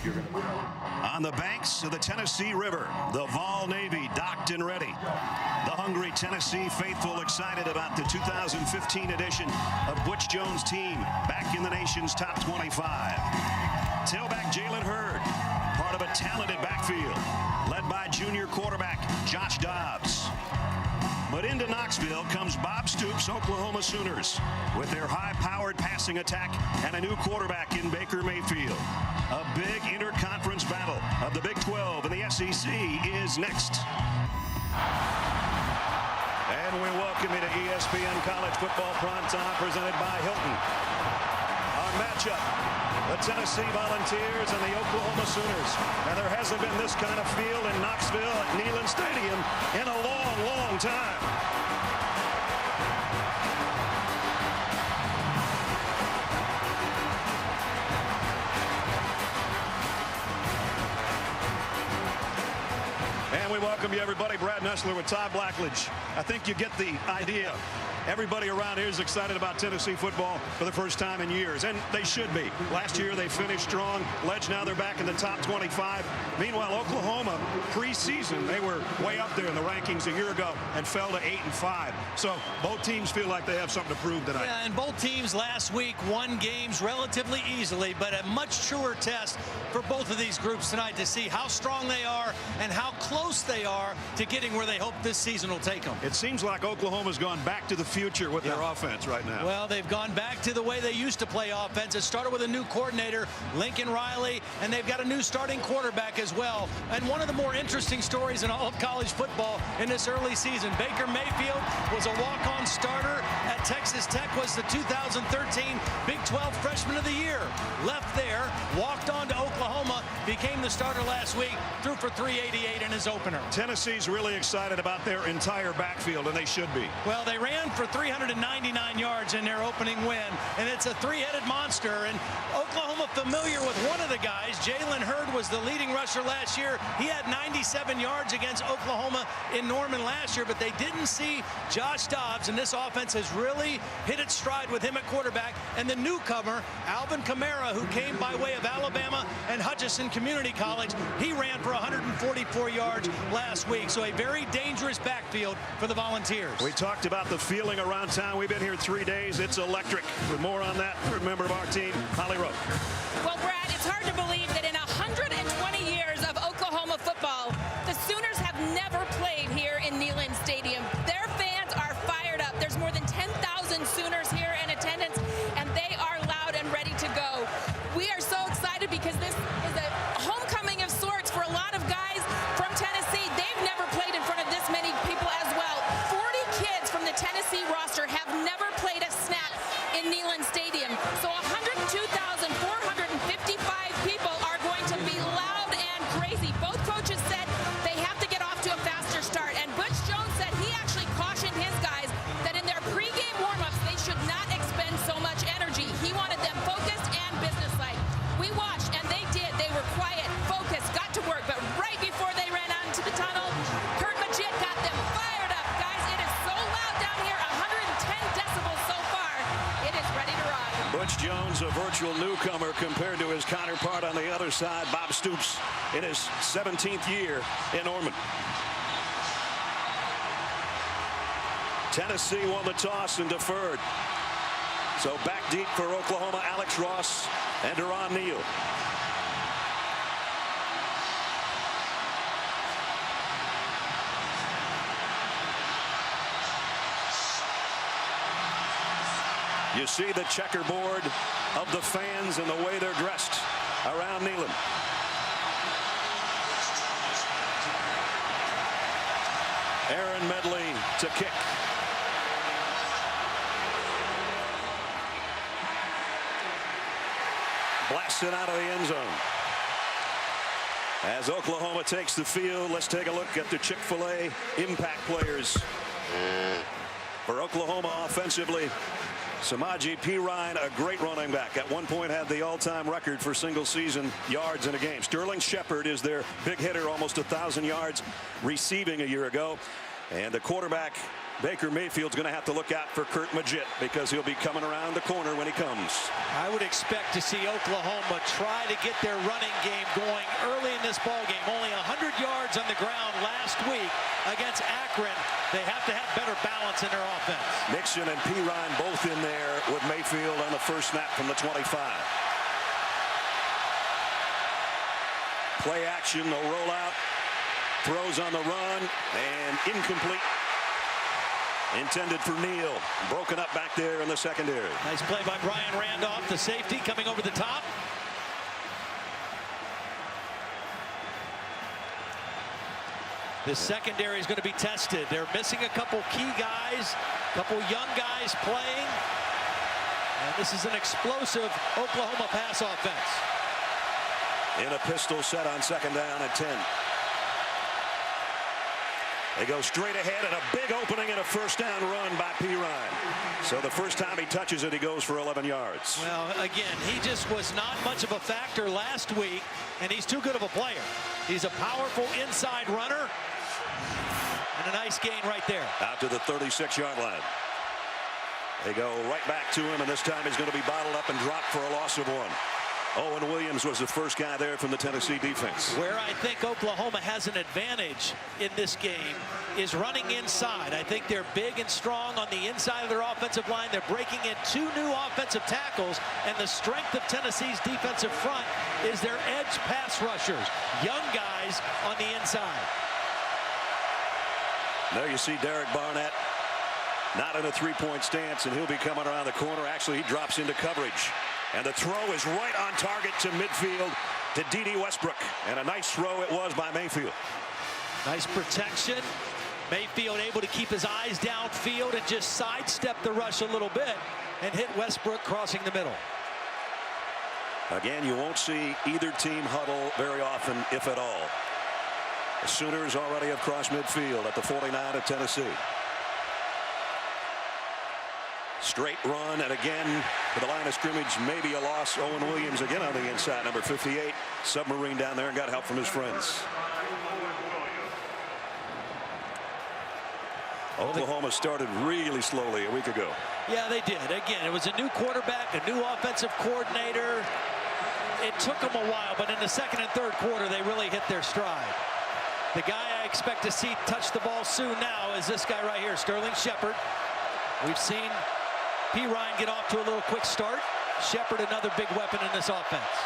On the banks of the Tennessee River, the Vol Navy docked and ready. The hungry Tennessee faithful excited about the 2015 edition of Butch Jones' team back in the nation's top 25. Tailback Jalen Hurd, part of a talented backfield, led by junior quarterback Josh Dobbs. But into Knoxville comes Bob Stoops' Oklahoma Sooners with their high-powered passing attack and a new quarterback in Baker Mayfield. A big interconference battle of the Big 12 and the SEC is next. And we welcome you to ESPN College Football Primetime presented by Hilton. Our matchup, the Tennessee Volunteers and the Oklahoma Sooners. And there hasn't been this kind of field in Knoxville at Neyland Stadium in a long, long time. And we welcome you, everybody. Brad Nessler with Todd Blackledge. I think you get the idea. Everybody around here is excited about Tennessee football for the first time in years, and they should be. Last year they finished strong. Ledge, now they're back in the top 25. Meanwhile, Oklahoma, preseason, they were way up there in the rankings a year ago and fell to 8-5. So both teams feel like they have something to prove tonight. Yeah, and both teams last week won games relatively easily, but a much truer test for both of these groups tonight to see how strong they are and how close they are to getting where they hope this season will take them. It seems like Oklahoma's gone back to the future with their offense right now. Well, they've gone back to the way they used to play offense. It started with a new coordinator, Lincoln Riley, and they've got a new starting quarterback as well. And one of the more interesting stories in all of college football in this early season, Baker Mayfield was a walk-on starter at Texas Tech, was the 2013 Big 12 Freshman of the Year. Left there, walked on to Oklahoma, became the starter last week, threw for 388 in his opener. Tennessee's really excited about their entire backfield, and they should be. Well, they ran for 399 yards in their opening win, and it's a three-headed monster. And Oklahoma familiar with one of the guys. Jalen Hurd was the leading rusher last year. He had 97 yards against Oklahoma in Norman last year, but they didn't see Josh Dobbs, and this offense has really hit its stride with him at quarterback. And the newcomer, Alvin Kamara, who came by way of Alabama and Hutchinson Community College, he ran for 144 yards last week. So a very dangerous backfield for the Volunteers. We talked about the feeling around town. We've been here 3 days. It's electric. With more on that, a member of our team, Holly Rowe. Well, Brad, it's hard to believe that in 120 years of Oklahoma football, the Sooners have never played here in Neyland Stadium. Their fans are fired up. There's more than 10,000 Sooners here in attendance, and they are loud and ready to go. We are so excited because this is a homecoming of sorts for a lot of guys from Tennessee. They've never played in front of this many people as well. 40 kids from the Tennessee roster have never played a snap in Neyland Stadium. So 102,455 people are going to be loud and crazy. Both coaches said they have to get off to a faster start. And Butch Jones said he actually cautioned his guys that in their pregame warm-ups, they should not expend so much energy. He wanted them focused and businesslike. We watched, and they did. They were quiet, focused, got to work. But right before they ran out into the tunnel, Kurt Majid got them fired up. Guys, it is so loud down here, 110 decibels so far. It is ready to rock. Butch Jones, a virtual newcomer compared to his counterpart on the other side, Bob Stoops, in his 17th year in Norman. Tennessee won the toss and deferred. So back deep for Oklahoma, Alex Ross and Deron Neal. You see the checkerboard of the fans and the way they're dressed around Neyland. Aaron Medley to kick. Blasted out of the end zone. As Oklahoma takes the field, let's take a look at the Chick-fil-A impact players. For Oklahoma offensively, Samaje Perine, a great running back. At one point had the all-time record for single-season yards in a game. Sterling Shepard is their big hitter, almost 1,000 yards receiving a year ago. And the quarterback, Baker Mayfield's going to have to look out for Kurt Magid because he'll be coming around the corner when he comes. I would expect to see Oklahoma try to get their running game going early in this ball game. Only 100 yards on the ground last week against Akron. They have to have better balance in their offense. Nixon and Pirine both in there with Mayfield on the first snap from the 25. Play action, no rollout. Throws on the run and incomplete. Intended for Neal. Broken up back there in the secondary. Nice play by Brian Randolph, the safety, coming over the top. This secondary is going to be tested. They're missing a couple key guys, a couple young guys playing. And this is an explosive Oklahoma pass offense. In a pistol set on second down at 10. They go straight ahead and a big opening and a first down run by Pirine. So the first time he touches it, he goes for 11 yards. Well, again, he just was not much of a factor last week, and he's too good of a player. He's a powerful inside runner, and a nice gain right there. Out to the 36-yard line. They go right back to him, and this time he's going to be bottled up and dropped for a loss of 1. Owen Williams was the first guy there from the Tennessee defense. Where I think Oklahoma has an advantage in this game is running inside. I think they're big and strong on the inside of their offensive line. They're breaking in 2 new offensive tackles, and the strength of Tennessee's defensive front is their edge pass rushers, young guys on the inside. There you see Derek Barnett, not in a three-point stance, and he'll be coming around the corner. Actually, he drops into coverage. And the throw is right on target to midfield to D.D. Westbrook. And a nice throw it was by Mayfield. Nice protection. Mayfield able to keep his eyes downfield and just sidestep the rush a little bit and hit Westbrook crossing the middle. Again, you won't see either team huddle very often, if at all. The Sooners already have crossed midfield at the 49 of Tennessee. Straight run, and again for the line of scrimmage, maybe a loss. Owen Williams again on the inside, number 58. Submarine down there and got help from his friends. Oklahoma started really slowly a week ago. Yeah, they did. Again, it was a new quarterback, a new offensive coordinator. It took them a while, but in the second and third quarter, they really hit their stride. The guy I expect to see touch the ball soon now is this guy right here, Sterling Shepard. We've seen Pirine get off to a little quick start. Shepard, another big weapon in this offense.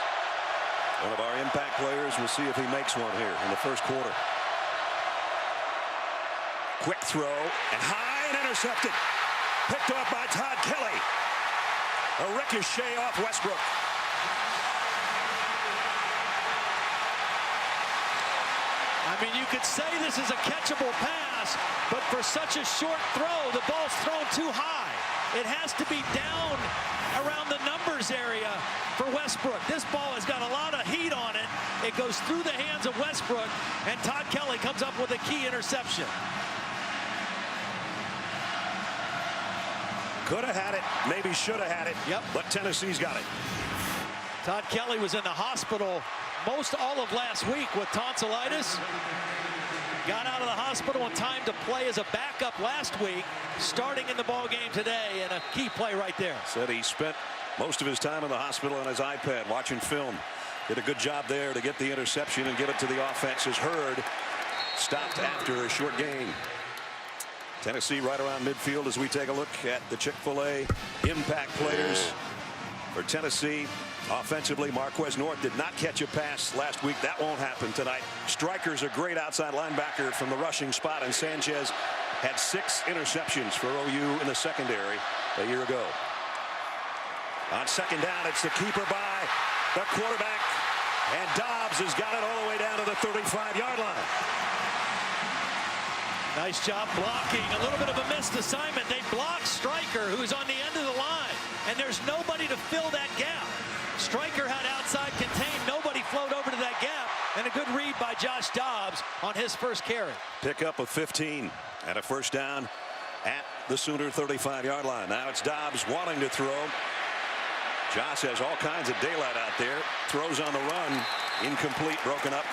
One of our impact players. We'll see if he makes one here in the first quarter. Quick throw and high and intercepted. Picked up by Todd Kelly. A ricochet off Westbrook. I mean, you could say this is a catchable pass, but for such a short throw, the ball's thrown too high. It has to be down around the numbers area for Westbrook. This ball has got a lot of heat on it. It goes through the hands of Westbrook, and Todd Kelly comes up with a key interception. Could have had it, maybe should have had it. Yep. But Tennessee's got it. Todd Kelly was in the hospital most all of last week with tonsillitis. Got out of the hospital in time to play as a backup last week, starting in the ball game today, and a key play right there. Said he spent most of his time in the hospital on his iPad watching film. Did a good job there to get the interception and give it to the offense as Hurd stopped after a short gain. Tennessee right around midfield as we take a look at the Chick-fil-A impact players for Tennessee. Offensively, Marquez North did not catch a pass last week. That won't happen tonight. Striker's a great outside linebacker from the rushing spot, and Sanchez had 6 interceptions for OU in the secondary a year ago. On second down, it's the keeper by the quarterback, and Dobbs has got it all the way down to the 35-yard line. Nice job blocking. A little bit of a missed assignment. They block Striker, who's on the end of the line, and there's nobody to fill that gap. Striker had outside contained. Nobody flowed over to that gap, and a good read by Josh Dobbs on his first carry. Pickup of 15 and a first down at the Sooner 35-yard line. Now it's Dobbs wanting to throw. Josh has all kinds of daylight out there. Throws on the run. Incomplete, broken up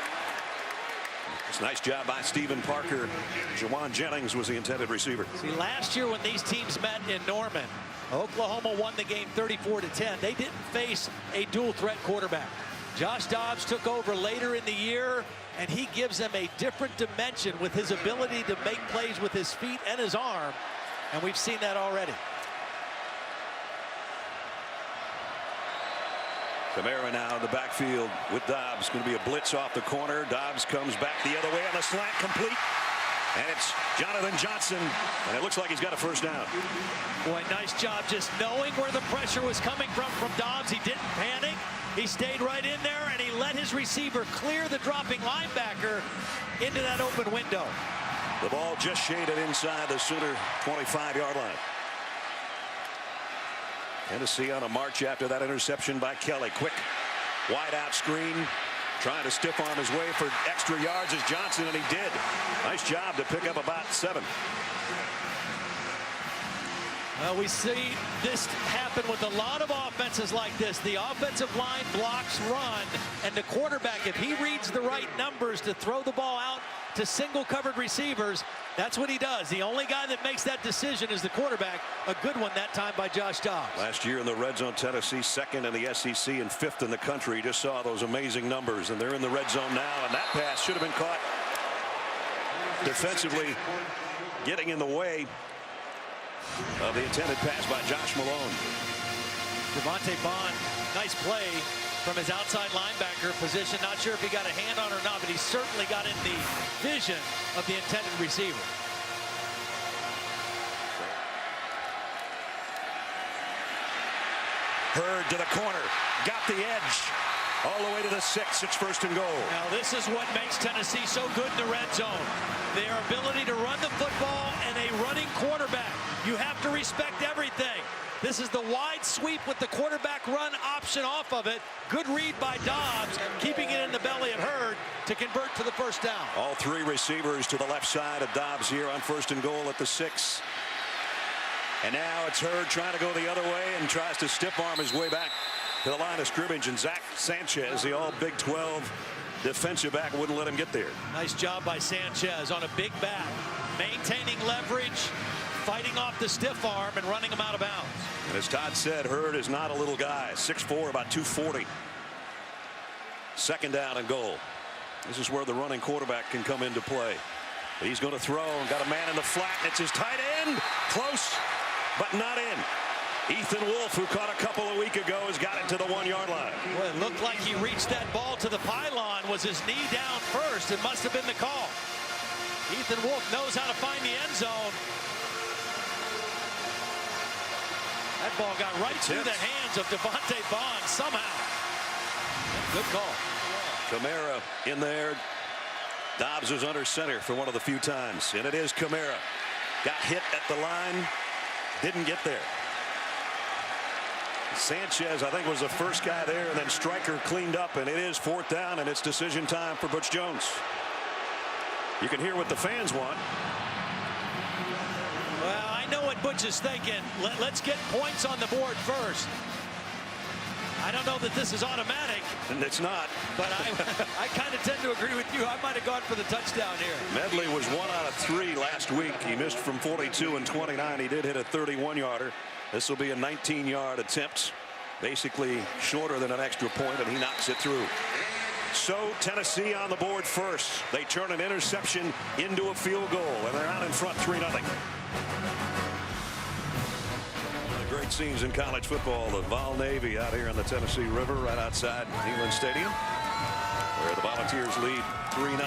It's a nice job by Stephen Parker. Jawan Jennings was the intended receiver. See, last year when these teams met in Norman, Oklahoma won the game 34-10. They didn't face a dual threat quarterback. Josh Dobbs took over later in the year, and he gives them a different dimension with his ability to make plays with his feet and his arm, and we've seen that already. Kamara now in the backfield with Dobbs. Going to be a blitz off the corner. Dobbs comes back the other way on the slant, complete. And it's Jonathan Johnson, and it looks like he's got a first down. Boy, nice job just knowing where the pressure was coming from Dobbs. He didn't panic. He stayed right in there, and he let his receiver clear the dropping linebacker into that open window. The ball just shaded inside the Sooner 25-yard line. Tennessee on a march after that interception by Kelly. Quick wide out screen, trying to stiff arm his way for extra yards as Johnson, and he did. Nice job to pick up about 7. Well, we see this happen with a lot of offenses like this. The offensive line blocks run, and the quarterback, if he reads the right numbers to throw the ball out to single covered receivers, that's what he does. The only guy that makes that decision is the quarterback. A good one that time by Josh Dobbs. Last year in the red zone, Tennessee second in the SEC and 5th in the country. You just saw those amazing numbers, and they're in the red zone now, and that pass should have been caught defensively, getting in the way of the intended pass by Josh Malone. Devontae Bond, nice play from his outside linebacker position. Not sure if he got a hand on or not, but he certainly got in the vision of the intended receiver. Hurd to the corner, got the edge, all the way to the 6. It's 1st and goal. Now this is what makes Tennessee so good in the red zone. Their ability to run the football and a running quarterback. You have to respect everything. This is the wide sweep with the quarterback run option off of it. Good read by Dobbs, keeping it in the belly of Hurd to convert to the first down. All 3 receivers to the left side of Dobbs here on 1st and goal at the 6. And now it's Hurd trying to go the other way and tries to stiff arm his way back to the line of scrimmage. And Zach Sanchez, the all Big 12 defensive back, wouldn't let him get there. Nice job by Sanchez on a big back, maintaining leverage, fighting off the stiff arm and running him out of bounds. And as Todd said, Hurd is not a little guy. 6'4", about 240. 2nd down and goal. This is where the running quarterback can come into play. He's going to throw and got a man in the flat, and it's his tight end. Close, but not in. Ethan Wolf, who caught a couple a week ago, has got it to the 1-yard line. Well, it looked like he reached that ball to the pylon. Was his knee down first? It must have been the call. Ethan Wolf knows how to find the end zone. That ball got right through the hands of Devontae Bond somehow. Good call. Kamara in there. Dobbs is under center for one of the few times, and it is Kamara. Got hit at the line, didn't get there. Sanchez, I think, was the first guy there, and then Stryker cleaned up, and it is 4th down, and it's decision time for Butch Jones. You can hear what the fans want. Well, I know what Butch is thinking. Let's get points on the board first. I don't know that this is automatic. And it's not. But I kind of tend to agree with you. I might have gone for the touchdown here. Medley was 1 out of 3 last week. He missed from 42 and 29. He did hit a 31-yarder. This will be a 19-yard attempt, basically shorter than an extra point, and he knocks it through. So Tennessee on the board first. They turn an interception into a field goal, and they're out in front 3-0. Great scenes in college football. The Vol Navy out here on the Tennessee River right outside Neyland Stadium, where the Volunteers lead 3-0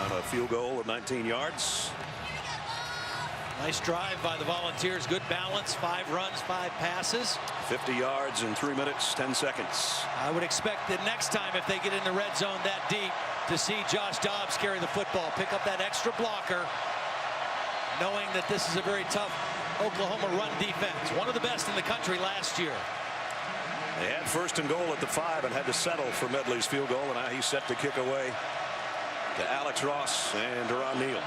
on a field goal of 19 yards. Nice drive by the Volunteers. Good balance. 5 runs, 5 passes. 50 yards in 3 minutes, 10 seconds. I would expect the next time, if they get in the red zone that deep, to see Josh Dobbs carry the football, pick up that extra blocker, knowing that this is a very tough Oklahoma run defense. One of the best in the country last year. They had 1st and goal at the 5 and had to settle for Medley's field goal, and now he's set to kick away to Alex Ross and Deron Neal.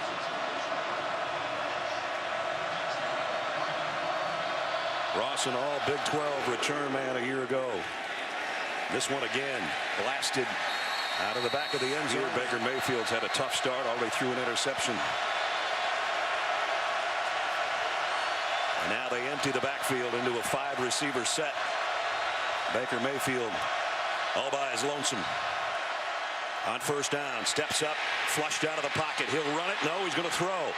Ross, an all Big 12 return man a year ago. This one again blasted Out of the back of the end zone. Baker Mayfield's had a tough start, already threw an interception. And now they empty the backfield into a 5-receiver set. Baker Mayfield all by his lonesome. On first down, steps up, flushed out of the pocket. He'll run it. No, he's going to throw.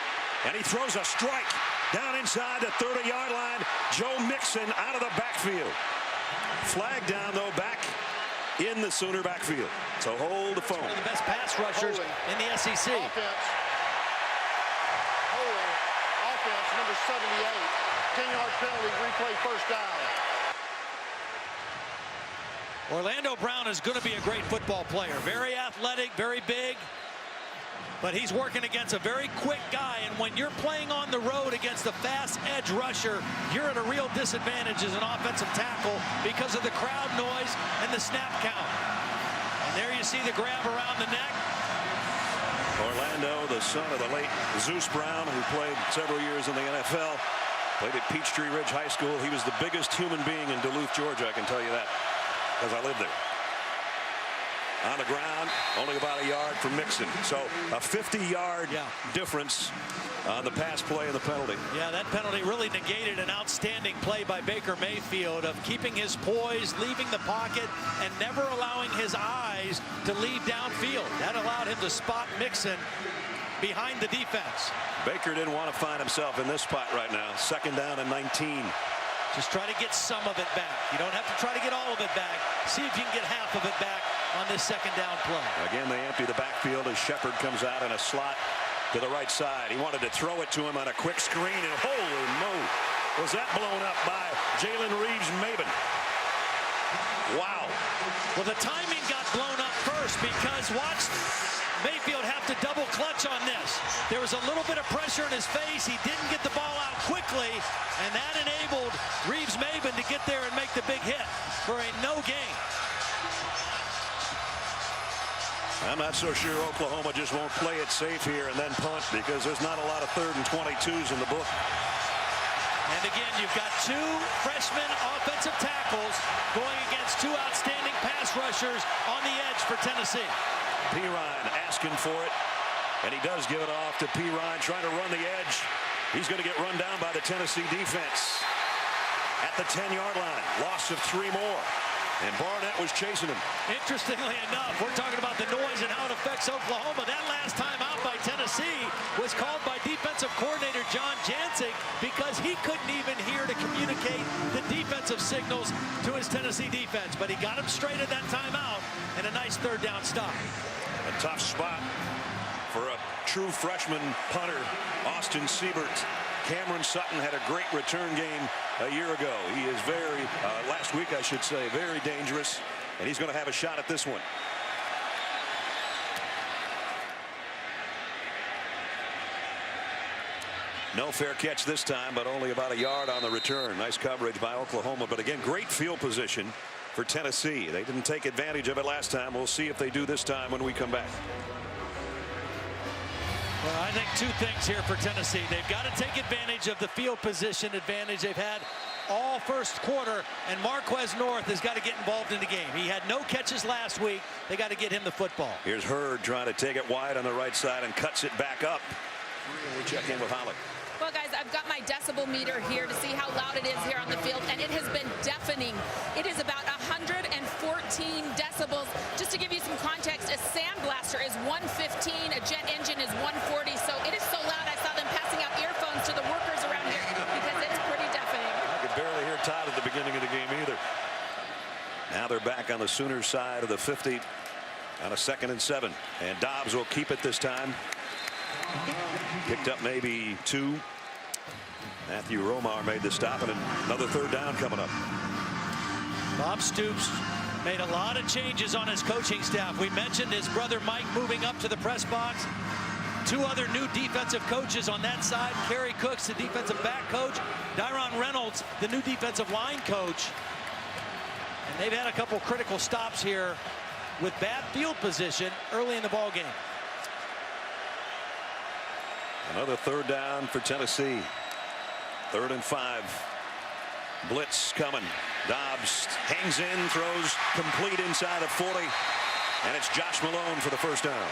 And he throws a strike down inside the 30-yard line. Joe Mixon out of the backfield. Flag down, though, back in the Sooner backfield. So hold the phone. One of the best pass rushers in the SEC. Offense, number 78. 10-yard penalty, replay first down. Orlando Brown is going to be a great football player. Very athletic, very big. But he's working against a very quick guy. And when you're playing on the road against a fast edge rusher, you're at a real disadvantage as an offensive tackle because of the crowd noise and the snap count. And there you see the grab around the neck. Orlando, the son of the late Zeus Brown, who played several years in the NFL, played at Peachtree Ridge High School. He was the biggest human being in Duluth, Georgia, I can tell you that, because I lived there. On the ground, only about a yard from Mixon. So a 50-yard difference on the pass play and the penalty. Yeah, that penalty really negated an outstanding play by Baker Mayfield of keeping his poise, leaving the pocket, and never allowing his eyes to lead downfield. That allowed him to spot Mixon behind the defense. Baker didn't want to find himself in this spot right now. Second down and 19. Just try to get some of it back. You don't have to try to get all of it back. See if you can get half of it back on this second down play. Again, they empty the backfield as Shepard comes out in a slot to the right side. He wanted to throw it to him on a quick screen, and holy moly, was that blown up by Jalen Reeves-Maybin. Wow. Well, the timing got blown up first because watch Mayfield have to double clutch on this. There was a little bit of pressure in his face. He didn't get the ball out quickly, and that enabled Reeves-Maybin to get there and make the big hit for a no gain. I'm not so sure Oklahoma just won't play it safe here and then punt, because there's not a lot of 3rd and 22s in the book. And again, you've got two freshman offensive tackles going against two outstanding pass rushers on the edge for Tennessee. Pirine asking for it, and he does give it off to Pirine, trying to run the edge. He's going to get run down by the Tennessee defense at the 10-yard line. Loss of 3 more. And Barnett was chasing him. Interestingly enough, we're talking about the noise and how it affects Oklahoma. That last time out by Tennessee was called by defensive coordinator John Jancic because he couldn't even hear to communicate the defensive signals to his Tennessee defense. But he got him straight at that timeout and a nice 3rd down stop. A tough spot for a true freshman punter, Austin Siebert. Cameron Sutton had a great return game a year ago. He is last week I should say, very dangerous, and he's going to have a shot at this one. No fair catch this time, but only about a yard on the return. Nice coverage by Oklahoma, but again, great field position for Tennessee. They didn't take advantage of it last time. We'll see if they do this time when we come back. Well, I think 2 things here for Tennessee. They've got to take advantage of the field position advantage they've had all first quarter, and Marquez North has got to get involved in the game. He had no catches last week. They got to get him the football. Here's Hurd trying to take it wide on the right side and cuts it back up. We'll check in with Holly. Well, guys, I've got my decibel meter here to see how loud it is here on the field, and it has been deafening. It is about 114 decibels. Just to give you some context, a sandblaster is 115, a jet engine is 140, so it is so loud I saw them passing out earphones to the workers around here because it's pretty deafening. I could barely hear Todd at the beginning of the game either. Now they're back on the Sooners side of the 50 on a 2nd and 7, and Dobbs will keep it this time. Picked up maybe 2. Matthew Romar made the stop, and another 3rd down coming up. Bob Stoops made a lot of changes on his coaching staff. We mentioned his brother Mike moving up to the press box. 2 other new defensive coaches on that side. Kerry Cooks, the defensive back coach. Dyron Reynolds, the new defensive line coach. And they've had a couple critical stops here with bad field position early in the ball game. Another 3rd down for Tennessee. 3rd and 5. Blitz coming. Dobbs hangs in, throws complete inside the 40. And it's Josh Malone for the first down.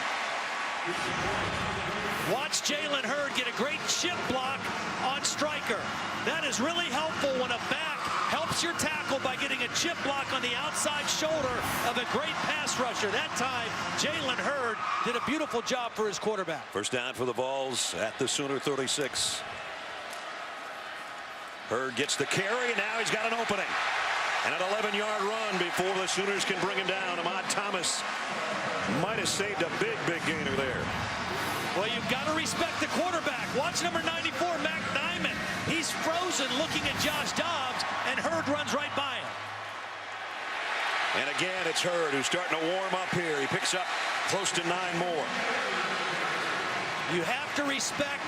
Watch Jalen Hurd get a great chip block on Stryker. That is really helpful when a back helps your tackle by getting a chip block on the outside shoulder of a great pass rusher. That time, Jalen Hurd did a beautiful job for his quarterback. First down for the Vols at the Sooner 36. Hurd gets the carry, and now he's got an opening. And an 11-yard run before the Sooners can bring him down. Ahmad Thomas might have saved a big gainer there. Well, you've got to respect the quarterback. Watch number 94, Mac Nyman. He's frozen looking at Josh Dobbs, and Hurd runs right by him. And again, it's Hurd who's starting to warm up here. He picks up close to 9 more. You have to respect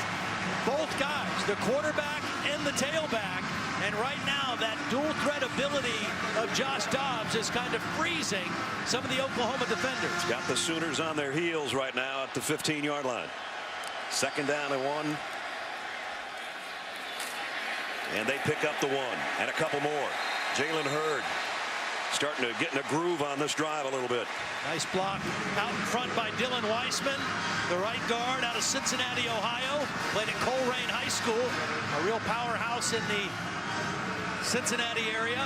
both guys, the quarterback and the tailback. And right now, that dual threat ability of Josh Dobbs is kind of freezing some of the Oklahoma defenders. Got the Sooners on their heels right now at the 15-yard line. Second down and 1. And they pick up the 1 and a couple more. Jalen Hurd starting to get in a groove on this drive a little bit. Nice block out in front by Dylan Weissman, the right guard out of Cincinnati, Ohio. Played at Colerain High School, a real powerhouse in the Cincinnati area.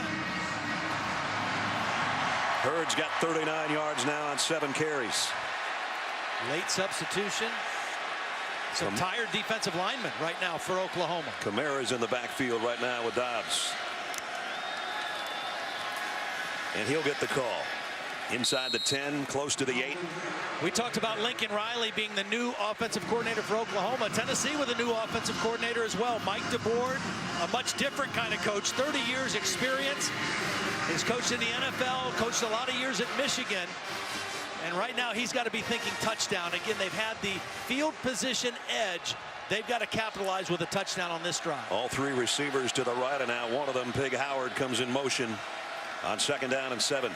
Hurd's got 39 yards now on 7 carries. Late substitution. Some tired defensive linemen right now for Oklahoma. Kamara's in the backfield right now with Dobbs. And he'll get the call. Inside the 10, close to the 8. We talked about Lincoln Riley being the new offensive coordinator for Oklahoma. Tennessee with a new offensive coordinator as well. Mike DeBoard, a much different kind of coach. 30 years experience. He's coached in the NFL, coached a lot of years at Michigan. And right now he's got to be thinking touchdown. Again, they've had the field position edge. They've got to capitalize with a touchdown on this drive. All 3 receivers to the right, and now one of them, Pig Howard, comes in motion on 2nd down and 7.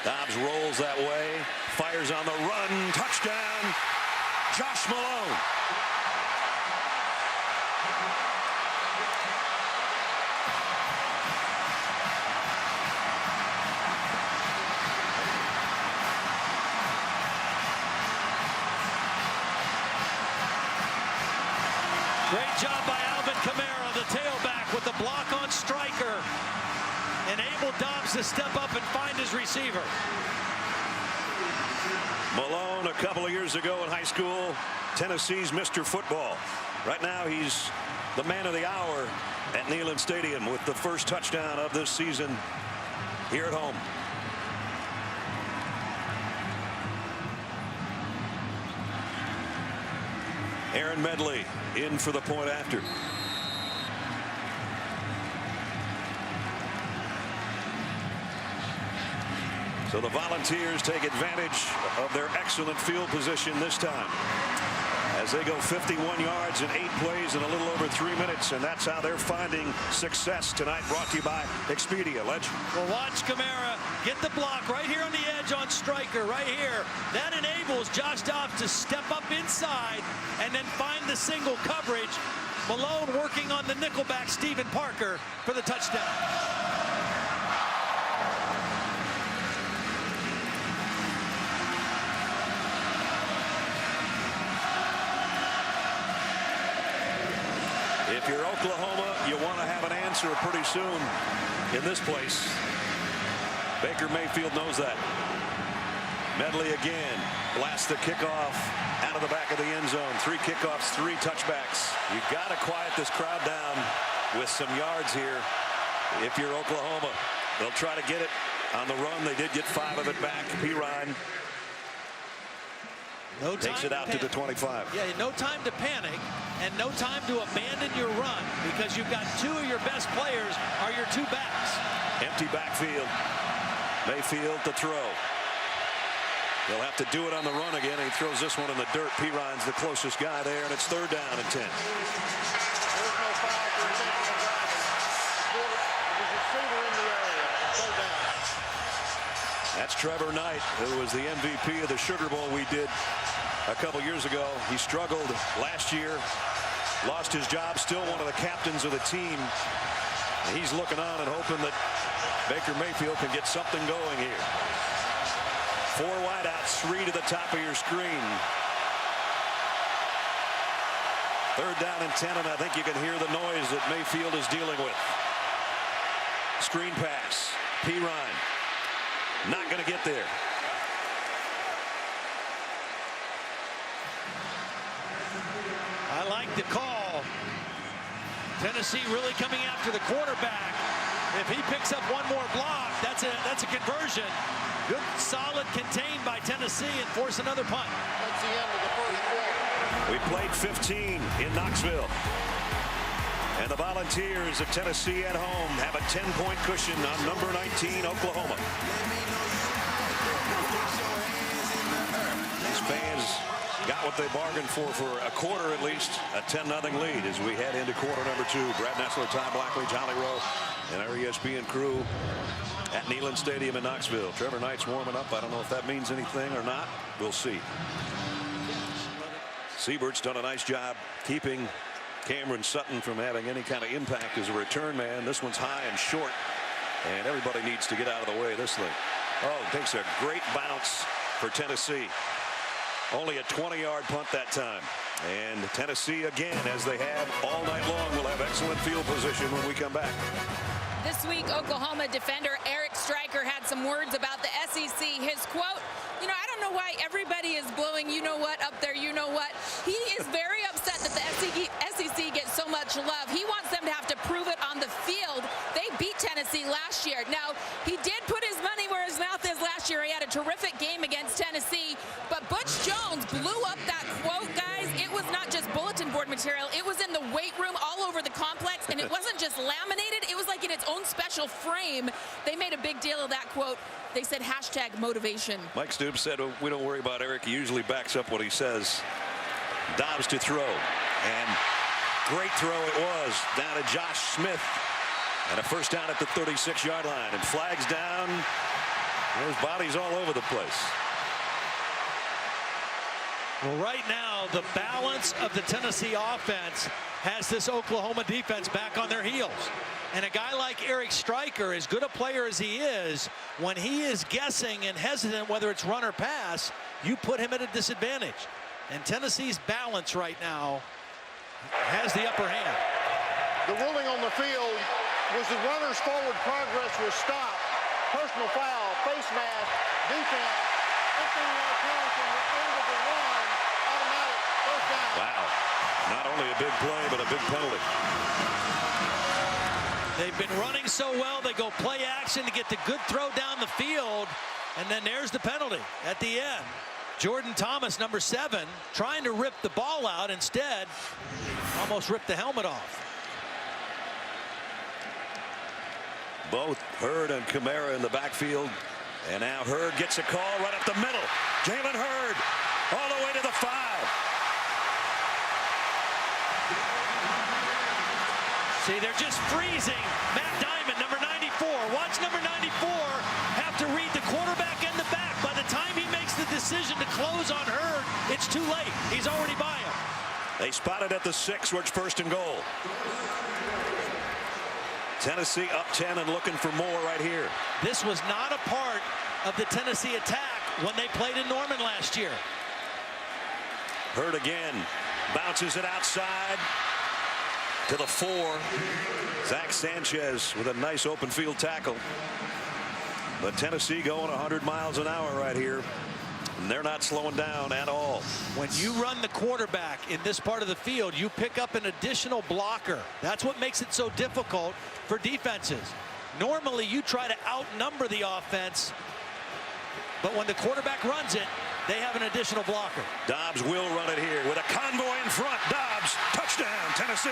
Dobbs rolls that way, fires on the run, touchdown, Josh Malone. Great job by Alvin Kamara, the tailback, with the block on Stryker. Enabled Dobbs to step up and find his receiver. Malone, a couple of years ago in high school, Tennessee's Mr. Football. Right now he's the man of the hour at Neyland Stadium with the first touchdown of this season here at home. Aaron Medley in for the point after. So the Volunteers take advantage of their excellent field position this time as they go 51 yards in 8 plays in a little over 3 minutes, and that's how they're finding success tonight. Brought to you by Expedia. Ledge. Well, watch Kamara get the block right here on the edge on Stryker right here. That enables Josh Dobbs to step up inside and then find the single coverage. Malone working on the nickelback Stephen Parker for the touchdown. If you're Oklahoma, you want to have an answer pretty soon in this place. Baker Mayfield knows that. Medley again blasts the kickoff out of the back of the end zone. 3 kickoffs, 3 touchbacks. You got to quiet this crowd down with some yards here. If you're Oklahoma, they'll try to get it on the run. They did get 5 of it back. Perine takes it out to the 25. Yeah, no time to panic and no time to abandon your run because you've got 2 of your best players are your 2 backs. Empty backfield. Mayfield to throw. They'll have to do it on the run again. He throws this one in the dirt. Perine's the closest guy there, and it's 3rd down and 10. There's no foul for intentional driving. There's a receiver in the area. 3rd down. That's Trevor Knight, who was the MVP of the Sugar Bowl we did a couple years ago. He struggled last year, lost his job, still one of the captains of the team. And he's looking on and hoping that Baker Mayfield can get something going here. 4 wideouts, 3 to the top of your screen. 3rd down and 10, and I think you can hear the noise that Mayfield is dealing with. Screen pass. Pirine. Not going to get there. I like the call. Tennessee really coming after the quarterback. If he picks up one more block, that's a conversion. Good, solid contained by Tennessee and force another punt. That's the end of the first quarter. We played 15 in Knoxville. And the Volunteers of Tennessee at home have a 10-point cushion on number 19, Oklahoma. These fans got what they bargained for a quarter at least. A 10-0 lead as we head into quarter number 2. Brad Nessler, Ty Blackley, Jolly Rowe, and our ESPN crew at Neyland Stadium in Knoxville. Trevor Knight's warming up. I don't know if that means anything or not. We'll see. Siebert's done a nice job keeping Cameron Sutton from having any kind of impact as a return man. This one's high and short, and everybody needs to get out of the way of this thing. Oh, it takes a great bounce for Tennessee. Only a 20-yard punt that time. And Tennessee, again, as they have all night long, will have excellent field position when we come back. This week, Oklahoma defender Eric Stryker had some words about the SEC. His quote, you know, I don't know why everybody is blowing you know what up there, you know what. He is very upset that the SEC gets so much love. He wants them to have to prove it on the field. They beat Tennessee last year. Now, he did put his money where his mouth is last year. He had a terrific game against Tennessee, but Butch Jones blew up that quote, guys. It was not just bulletin board material. It was in the weight room all over the complex, and it wasn't just laminated. It was like in its own special frame. They made a big deal of that quote. They said hashtag motivation. Mike Stoops said, oh, we don't worry about Eric. He usually backs up what he says. Dobbs to throw. And great throw it was down to Josh Smith. And a first down at the 36-yard line. And flags down. There's bodies all over the place. Well, right now, the balance of the Tennessee offense has this Oklahoma defense back on their heels. And a guy like Eric Stryker, as good a player as he is, when he is guessing and hesitant whether it's run or pass, you put him at a disadvantage. And Tennessee's balance right now has the upper hand. The ruling on the field was the runner's forward progress was stopped. Personal foul, face mask, defense, 15-yard penalty from the end of the run, automatic first down. Wow. Not only a big play, but a big penalty. They've been running so well, they go play action to get the good throw down the field, and then there's the penalty at the end. Jordan Thomas, number 7, trying to rip the ball out, instead almost ripped the helmet off. Both Hurd and Kamara in the backfield. And now Hurd gets a call right up the middle. Jalen Hurd all the way to the 5. See, they're just freezing Matt Diamond, number 94. Watch number 94 have to read the quarterback and the back. By the time he makes the decision to close on Hurd, it's too late. He's already by him. They spotted at the 6, where it's 1st and goal. Tennessee up 10 and looking for more right here. This was not a part of the Tennessee attack when they played in Norman last year. Hurd again, bounces it outside to the 4. Zach Sanchez with a nice open field tackle. But Tennessee going 100 miles an hour right here. And they're not slowing down at all. When you run the quarterback in this part of the field, you pick up an additional blocker. That's what makes it so difficult for defenses. Normally, you try to outnumber the offense, but when the quarterback runs it, they have an additional blocker. Dobbs will run it here with a convoy in front. Dobbs, touchdown, Tennessee.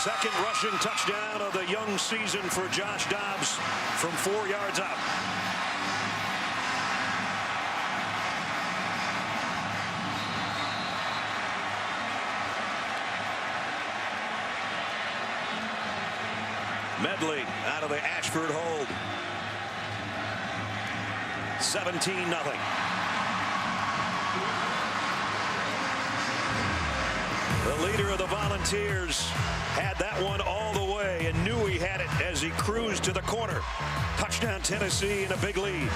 Second rushing touchdown of the young season for Josh Dobbs from 4 yards out. Medley out of the Ashford hold. 17-0. The leader of the Volunteers had that one all the way and knew he had it as he cruised to the corner. Touchdown Tennessee in a big lead.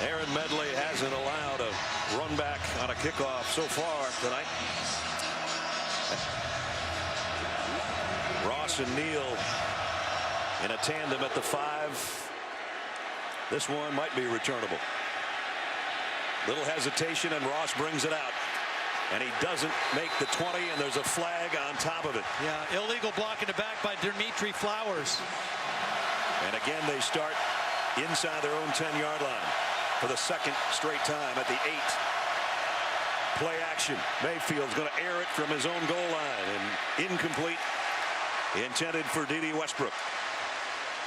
Aaron Medley hasn't allowed a run back on a kickoff so far tonight. Ross and Neal in a tandem at the 5. This one might be returnable. Little hesitation and Ross brings it out. And he doesn't make the 20, and there's a flag on top of it. Yeah, illegal block in the back by Dimitri Flowers. And again, they start inside their own 10-yard line for the second straight time at the 8. Play action. Mayfield's going to air it from his own goal line, and incomplete. Intended for D.D. Westbrook.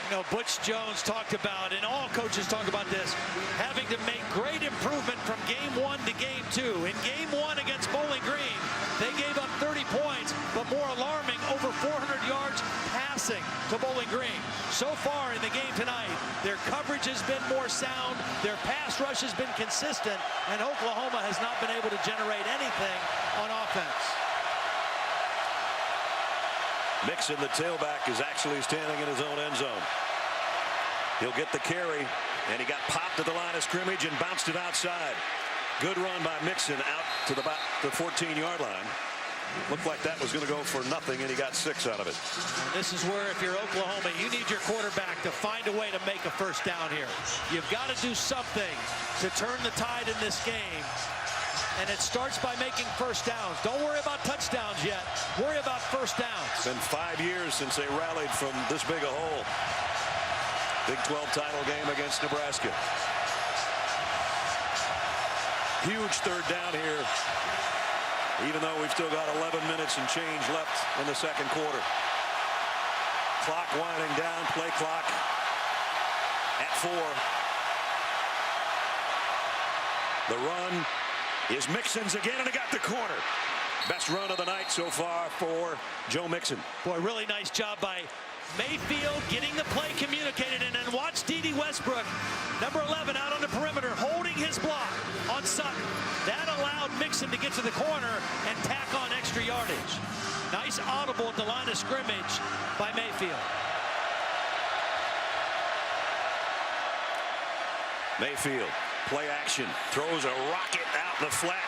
You know, Butch Jones talked about, and all coaches talk about this, having to make great improvement from game 1 to game 2. In game 1 against Bowling Green, they gave up 30 points, but more alarming, over 400 yards passing to Bowling Green. So far in the game tonight, their coverage has been more sound, their pass rush has been consistent, and Oklahoma has not been able to generate anything on offense. Mixon, the tailback, is actually standing in his own end zone. He'll get the carry, and he got popped to the line of scrimmage and bounced it outside. Good run by Mixon out to about the 14-yard line. Looked like that was going to go for nothing, and he got 6 out of it. And this is where, if you're Oklahoma, you need your quarterback to find a way to make a first down here. You've got to do something to turn the tide in this game. And it starts by making first downs. Don't worry about touchdowns yet. Worry about first downs. It's been 5 years since they rallied from this big a hole. Big 12 title game against Nebraska. Huge third down here, even though we've still got 11 minutes and change left in the second quarter. Clock winding down, play clock at 4. The run is Mixon's again, and he got the corner. Best run of the night so far for Joe Mixon. Boy, really nice job by Mayfield getting the play communicated, and then watch D.D. Westbrook, number 11, out on the perimeter, holding his block on Sutton. That allowed Mixon to get to the corner and tack on extra yardage. Nice audible at the line of scrimmage by Mayfield. Mayfield, play action, throws a rocket out in the flat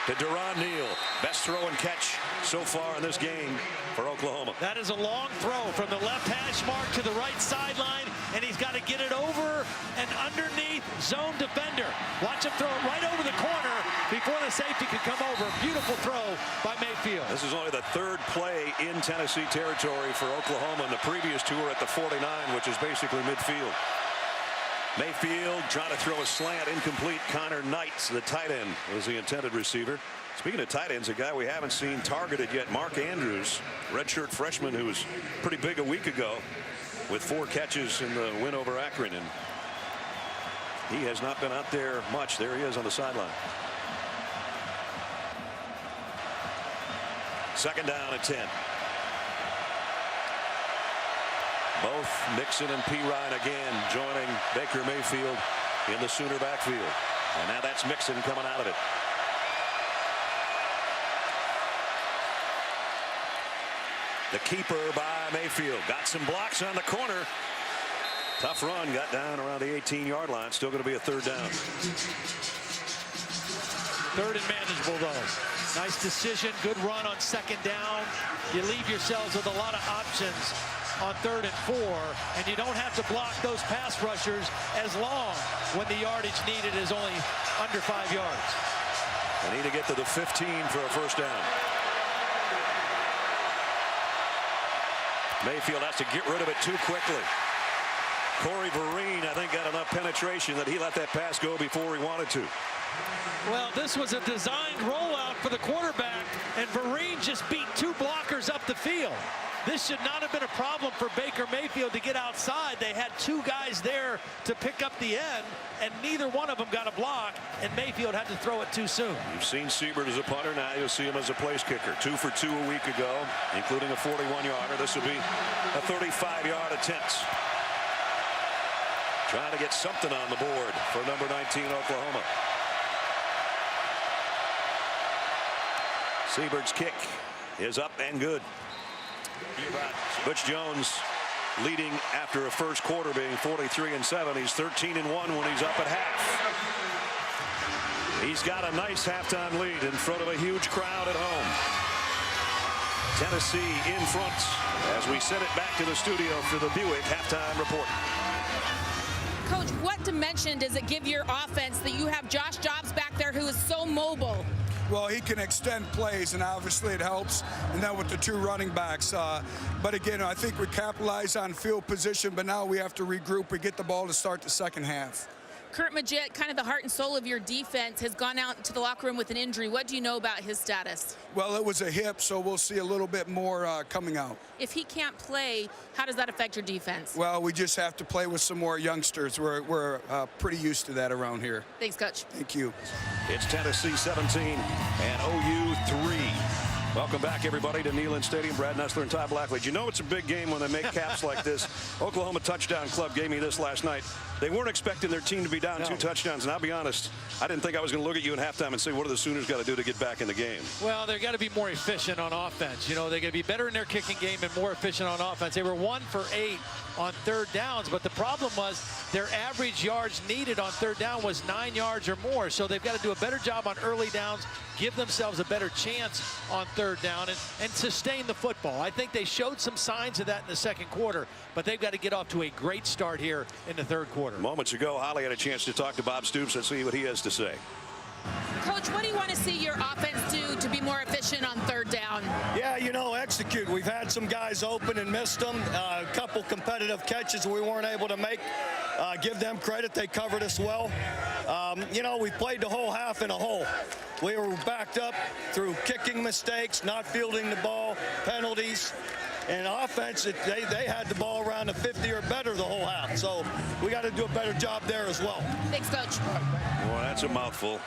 to Deron Neal. Best throw and catch so far in this game for Oklahoma. That is a long throw from the left hash mark to the right sideline, and he's got to get it over and underneath zone defender. Watch him throw it right over the corner before the safety can come over. Beautiful throw by Mayfield. This is only the 3rd play in Tennessee territory for Oklahoma, and the previous 2 were at the 49, which is basically midfield. Mayfield trying to throw a slant, incomplete. Connor Knight, the tight end, was the intended receiver. Speaking of tight ends, a guy we haven't seen targeted yet, Mark Andrews, redshirt freshman who was pretty big a week ago with 4 catches in the win over Akron, and he has not been out there much. There he is on the sideline. 2nd down and 10. Both Mixon and Pirine again joining Baker Mayfield in the Sooner backfield. And now that's Mixon coming out of it. The keeper by Mayfield. Got some blocks on the corner. Tough run. Got down around the 18-yard line. Still going to be a 3rd down. 3rd and manageable, though. Nice decision. Good run on 2nd down. You leave yourselves with a lot of options on 3rd and 4, and you don't have to block those pass rushers as long when the yardage needed is only under 5 yards. They need to get to the 15 for a first down. Mayfield has to get rid of it too quickly. Corey Vereen, I think, got enough penetration that he let that pass go before he wanted to. Well, this was a designed rollout for the quarterback, and Vereen just beat 2 blockers up the field. This should not have been a problem for Baker Mayfield to get outside. They had 2 guys there to pick up the end, and neither one of them got a block, and Mayfield had to throw it too soon. You've seen Siebert as a punter. Now you'll see him as a place kicker. 2 for 2 a week ago, including a 41-yarder. This will be a 35-yard attempt. Trying to get something on the board for number 19, Oklahoma. Siebert's kick is up and good. Butch Jones leading after a first quarter being 43-7. He's 13-1 when he's up at half. He's got a nice halftime lead in front of a huge crowd at home. Tennessee in front as we send it back to the studio for the Buick halftime report. Coach, what dimension does it give your offense that you have Josh Dobbs back there who is so mobile? Well, he can extend plays, and obviously it helps. And then with the 2 running backs. But again, I think we capitalize on field position, but now we have to regroup and get the ball to start the second half. Kurt Magid, kind of the heart and soul of your defense, has gone out to the locker room with an injury. What do you know about his status? Well, it was a hip, so we'll see a little bit more coming out. If he can't play, how does that affect your defense? Well, we just have to play with some more youngsters. We're pretty used to that around here. Thanks, Coach. Thank you. It's Tennessee 17 and OU 3. Welcome back, everybody, to Neyland Stadium. Brad Nessler and Todd Blackley. You know it's a big game when they make caps like this. Oklahoma Touchdown Club gave me this last night. They weren't expecting their team to be down 2 touchdowns, and I'll be honest, I didn't think I was going to look at you in halftime and say, what do the Sooners got to do to get back in the game? Well, they've got to be more efficient on offense. You know, they're going to be better in their kicking game and more efficient on offense. They were 1 for 8 on 3rd downs, but the problem was their average yards needed on 3rd down was 9 yards or more. So they've got to do a better job on early downs, give themselves a better chance on 3rd down, and sustain the football. I think they showed some signs of that in the 2nd quarter, but they've got to get off to a great start here in the 3rd quarter. Moments ago, Holly had a chance to talk to Bob Stoops. Let's see what he has to say. Coach, what do you want to see your offense do to be more efficient on 3rd down? Yeah, you know, execute. We've had some guys open and missed them. A couple competitive catches we weren't able to make. Give them credit. They covered us well. You know, we played the whole half in a hole. We were backed up through kicking mistakes, not fielding the ball, penalties. And offense, they had the ball around the 50 or better the whole half. So we got to do a better job there as well. Thanks, Coach. Boy, that's a mouthful.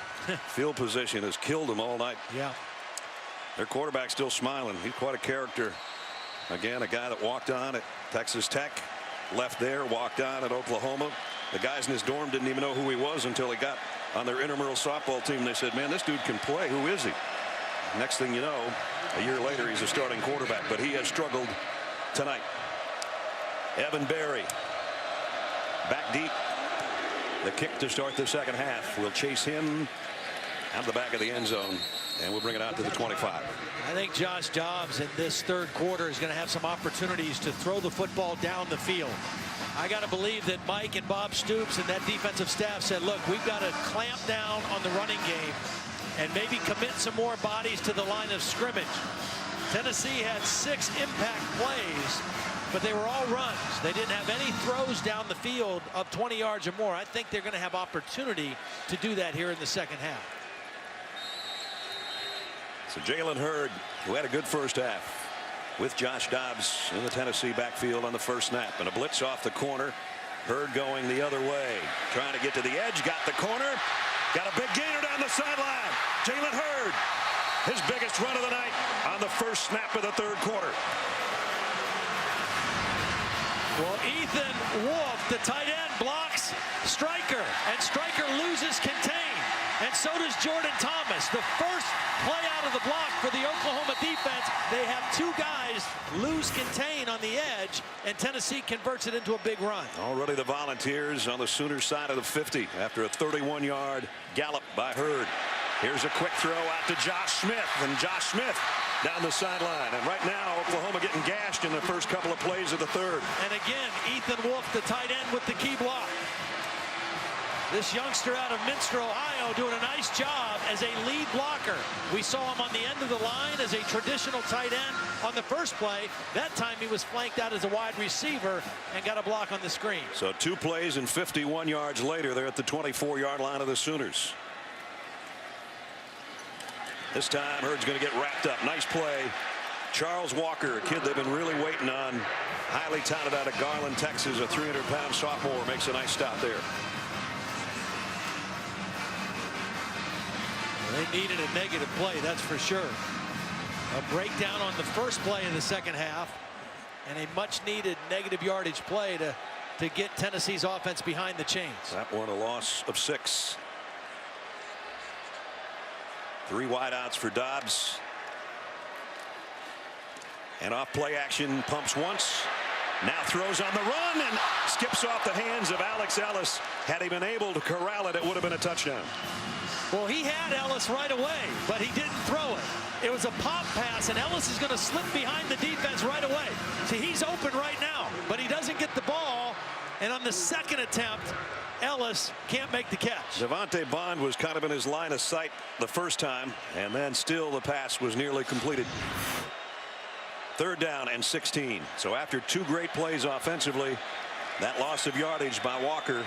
Field position has killed them all night. Yeah. Their quarterback's still smiling. He's quite a character. Again, a guy that walked on at Texas Tech, left there, walked on at Oklahoma. The guys in his dorm didn't even know who he was until he got on their intramural softball team. They said, man, this dude can play. Who is he? Next thing you know, a year later, he's a starting quarterback, but he has struggled tonight. Evan Berry back deep. The kick to start the second half. We'll chase him out of the back of the end zone, and we'll bring it out to the 25. I think Josh Dobbs in this 3rd quarter is going to have some opportunities to throw the football down the field. I got to believe that Mike and Bob Stoops and that defensive staff said, look, we've got to clamp down on the running game and maybe commit some more bodies to the line of scrimmage. Tennessee had 6 impact plays, but they were all runs. They didn't have any throws down the field of 20 yards or more. I think they're going to have opportunity to do that here in the second half. So Jalen Hurd, who had a good first half, with Josh Dobbs in the Tennessee backfield on the first snap, and a blitz off the corner. Hurd going the other way, trying to get to the edge, got the corner, got a big gainer down the sideline. Jalen Hurd, his biggest run of the night on the first snap of the 3rd quarter. Well, Ethan Wolf, the tight end, blocks Stryker, and Stryker loses contain. And so does Jordan Thomas. The first play out of the block for the Oklahoma defense. They have 2 guys lose contain on the edge, and Tennessee converts it into a big run. Already the Volunteers on the Sooners side of the 50 after a 31-yard gallop by Hurd. Here's a quick throw out to Josh Smith, and Josh Smith down the sideline. And right now, Oklahoma getting gashed in the first couple of plays of the 3rd. And again, Ethan Wolf, the tight end, with the key block. This youngster out of Minster, Ohio, doing a nice job as a lead blocker. We saw him on the end of the line as a traditional tight end on the first play. That time he was flanked out as a wide receiver and got a block on the screen. So 2 plays and 51 yards later, they're at the 24-yard line of the Sooners. This time Hurd's going to get wrapped up. Nice play. Charles Walker, a kid they've been really waiting on. Highly talented out of Garland, Texas. A 300-pound sophomore makes a nice stop there. They needed a negative play, that's for sure. A breakdown on the first play of the second half, and a much-needed negative yardage play to get Tennessee's offense behind the chains. That one a loss of 6. 3 wideouts for Dobbs. And off play action, pumps once. Now throws on the run and skips off the hands of Alex Ellis. Had he been able to corral it, it would have been a touchdown. Well, he had Ellis right away, but he didn't throw it. It was a pop pass, and Ellis is going to slip behind the defense right away. See, he's open right now, but he doesn't get the ball. And on the second attempt, Ellis can't make the catch. Devontae Bond was kind of in his line of sight the first time, and then still the pass was nearly completed. 3rd down and 16. So after 2 great plays offensively, that loss of yardage by Walker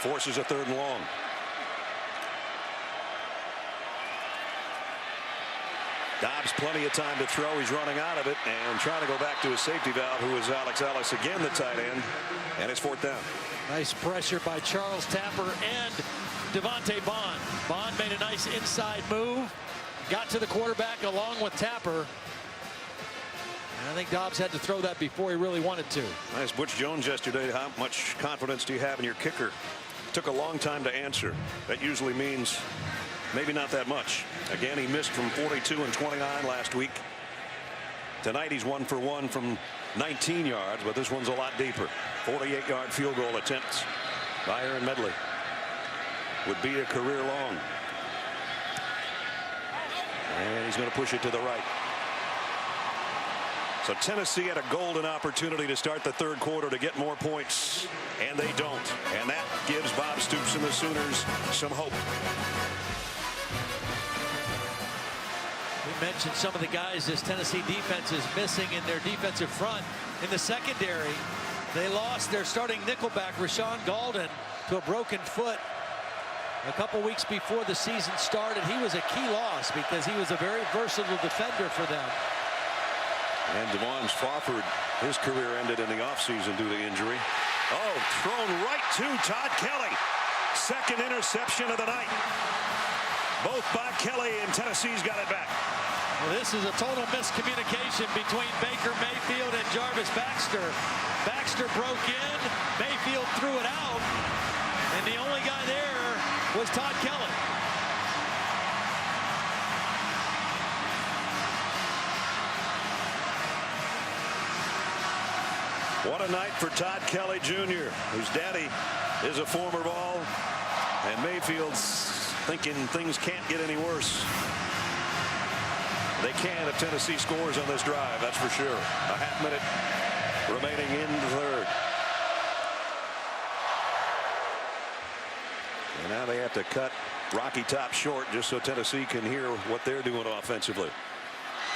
forces a 3rd and long. Dobbs plenty of time to throw. He's running out of it and trying to go back to his safety valve, who is Alex Ellis, again the tight end, and it's 4th down. Nice pressure by Charles Tapper and Devontae Bond. Bond made a nice inside move, got to the quarterback along with Tapper. And I think Dobbs had to throw that before he really wanted to. Nice Butch Jones yesterday. How much confidence do you have in your kicker? Took a long time to answer. That usually means maybe not that much. Again, he missed from 42 and 29 last week. Tonight he's 1 for 1 from 19 yards, but this one's a lot deeper. 48-yard field goal attempts by Aaron Medley would be a career long. And he's going to push it to the right. So Tennessee had a golden opportunity to start the 3rd quarter to get more points, and they don't. And that gives Bob Stoops and the Sooners some hope. We mentioned some of the guys this Tennessee defense is missing in their defensive front. In the secondary, they lost their starting nickelback, Rashawn Golden, to a broken foot a couple weeks before the season started. He was a key loss because he was a very versatile defender for them. And Devon Swafford, his career ended in the offseason due to injury. Oh, thrown right to Todd Kelly. 2nd interception of the night. Both by Kelly, and Tennessee's got it back. Well, this is a total miscommunication between Baker Mayfield and Jarvis Baxter. Baxter broke in, Mayfield threw it out, and the only guy there was Todd Kelly. What a night for Todd Kelly Jr., whose daddy is a former Vol, and Mayfield's thinking things can't get any worse. They can if Tennessee scores on this drive, that's for sure. A half-minute remaining in the 3rd. And now they have to cut Rocky Top short just so Tennessee can hear what they're doing offensively.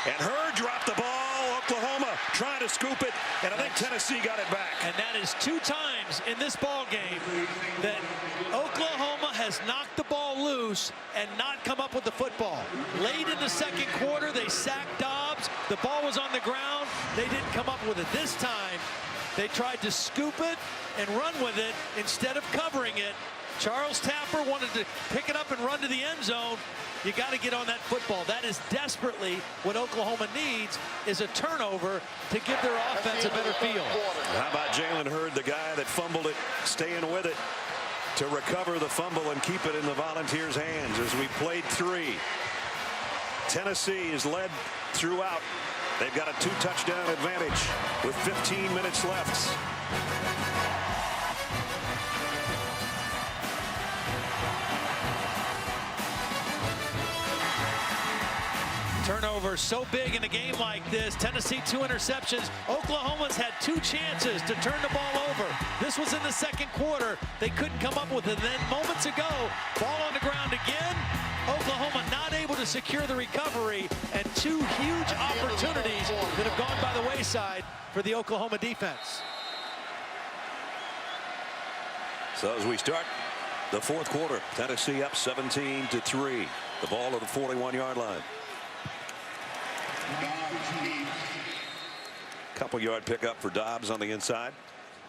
And Hurd dropped the ball. Oklahoma trying to scoop it, and I think Tennessee got it back. And that is 2 times in this ball game that Oklahoma has knocked the ball loose and not come up with the football. Late in the 2nd quarter, they sacked Dobbs. The ball was on the ground. They didn't come up with it. This time, they tried to scoop it and run with it instead of covering it. Charles Tapper wanted to pick it up and run to the end zone. You got to get on that football. That is desperately what Oklahoma needs, is a turnover to give their offense a better feel. How about Jalen Hurd, the guy that fumbled it, staying with it to recover the fumble and keep it in the Volunteers' hands as we played 3. Tennessee is led throughout. They've got a 2-touchdown advantage with 15 minutes left. Turnover so big in a game like this. Tennessee 2 interceptions. Oklahoma's had 2 chances to turn the ball over. This was in the second quarter. They couldn't come up with it. Then moments ago, ball on the ground again. Oklahoma not able to secure the recovery, and 2 huge opportunities that have gone by the wayside for the Oklahoma defense. So as we start the fourth quarter, Tennessee up 17-3. The ball at the 41-yard line. Couple-yard pickup for Dobbs on the inside.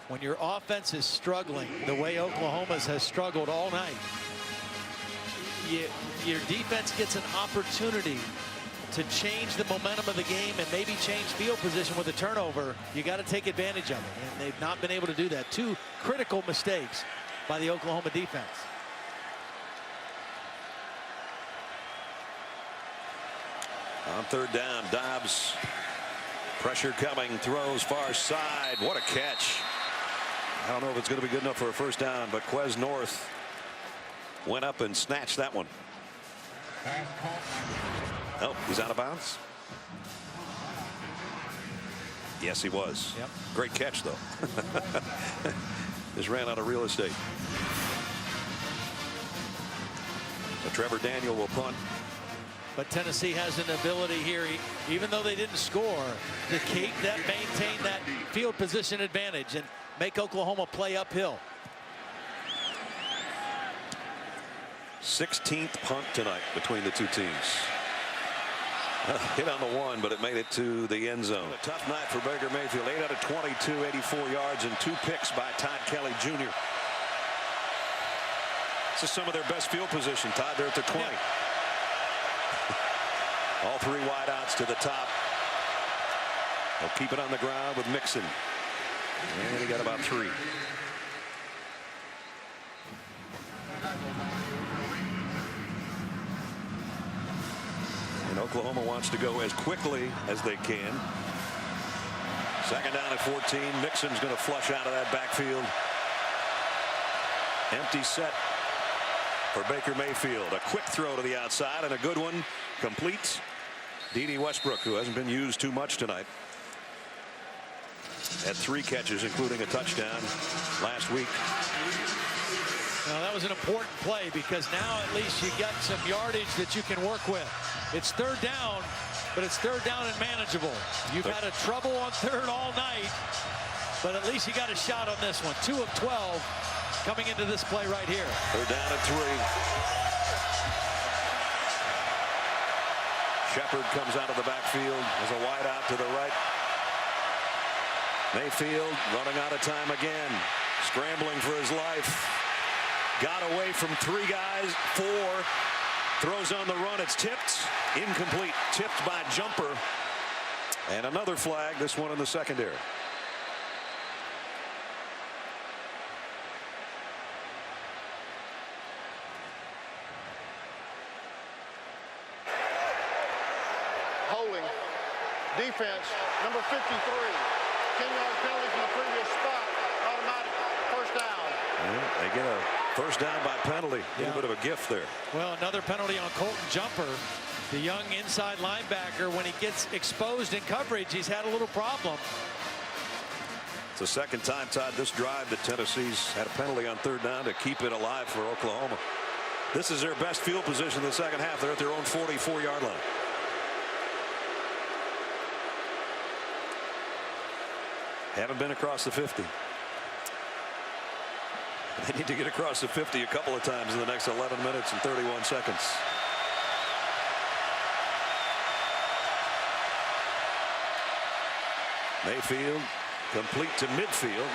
When your offense is struggling the way Oklahoma's has struggled all night, your defense gets an opportunity to change the momentum of the game and maybe change field position with a turnover. You got to take advantage of it, and they've not been able to do that. 2 critical mistakes by the Oklahoma defense. On third down, Dobbs, pressure coming, throws far side. What a catch. I don't know if it's going to be good enough for a first down, but Quez North went up and snatched that one. Oh, he's out of bounds. Yes, he was. Yep. Great catch, though. Just ran out of real estate. So Trevor Daniel will punt. But Tennessee has an ability here, even though they didn't score, to keep that, maintain that field position advantage and make Oklahoma play uphill. 16th punt tonight between the 2 teams. Hit on the 1, but it made it to the end zone. A tough night for Baker Mayfield. 8 out of 22, 84 yards, and 2 picks by Todd Kelly Jr. This is some of their best field position. Todd, they're at the 20. Yeah. All 3 wideouts to the top. They'll keep it on the ground with Mixon. And he got about 3. And Oklahoma wants to go as quickly as they can. Second down at 14. Mixon's going to flush out of that backfield. Empty set for Baker Mayfield. A quick throw to the outside and a good one. Complete. D.D. Westbrook, who hasn't been used too much tonight, had 3 catches, including a touchdown last week. Now, that was an important play because now at least you got some yardage that you can work with. It's third down, but it's third down and manageable. You've had a trouble on third all night, but at least you got a shot on this one. 2 of 12 coming into this play right here. They're down at 3. Shepard comes out of the backfield as a wide out to the right. Mayfield running out of time again, scrambling for his life. Got away from 3 guys, 4. Throws on the run. It's tipped. Incomplete. Tipped by Jumper. And another flag, this one in the secondary. Holding. Defense, number 53. 10-yard penalty from the previous spot. Automatic first down. Yeah, they get a first down by penalty. A little bit of a gift there. Well, another penalty on Colton Jumper, the young inside linebacker. When he gets exposed in coverage, he's had a little problem. It's the second time, Todd, this drive that Tennessee's had a penalty on third down to keep it alive for Oklahoma. This is their best field position in the second half. They're at their own 44-yard line. Haven't been across the 50. They need to get across the 50 a couple of times in the next 11 minutes and 31 seconds. Mayfield complete to midfield.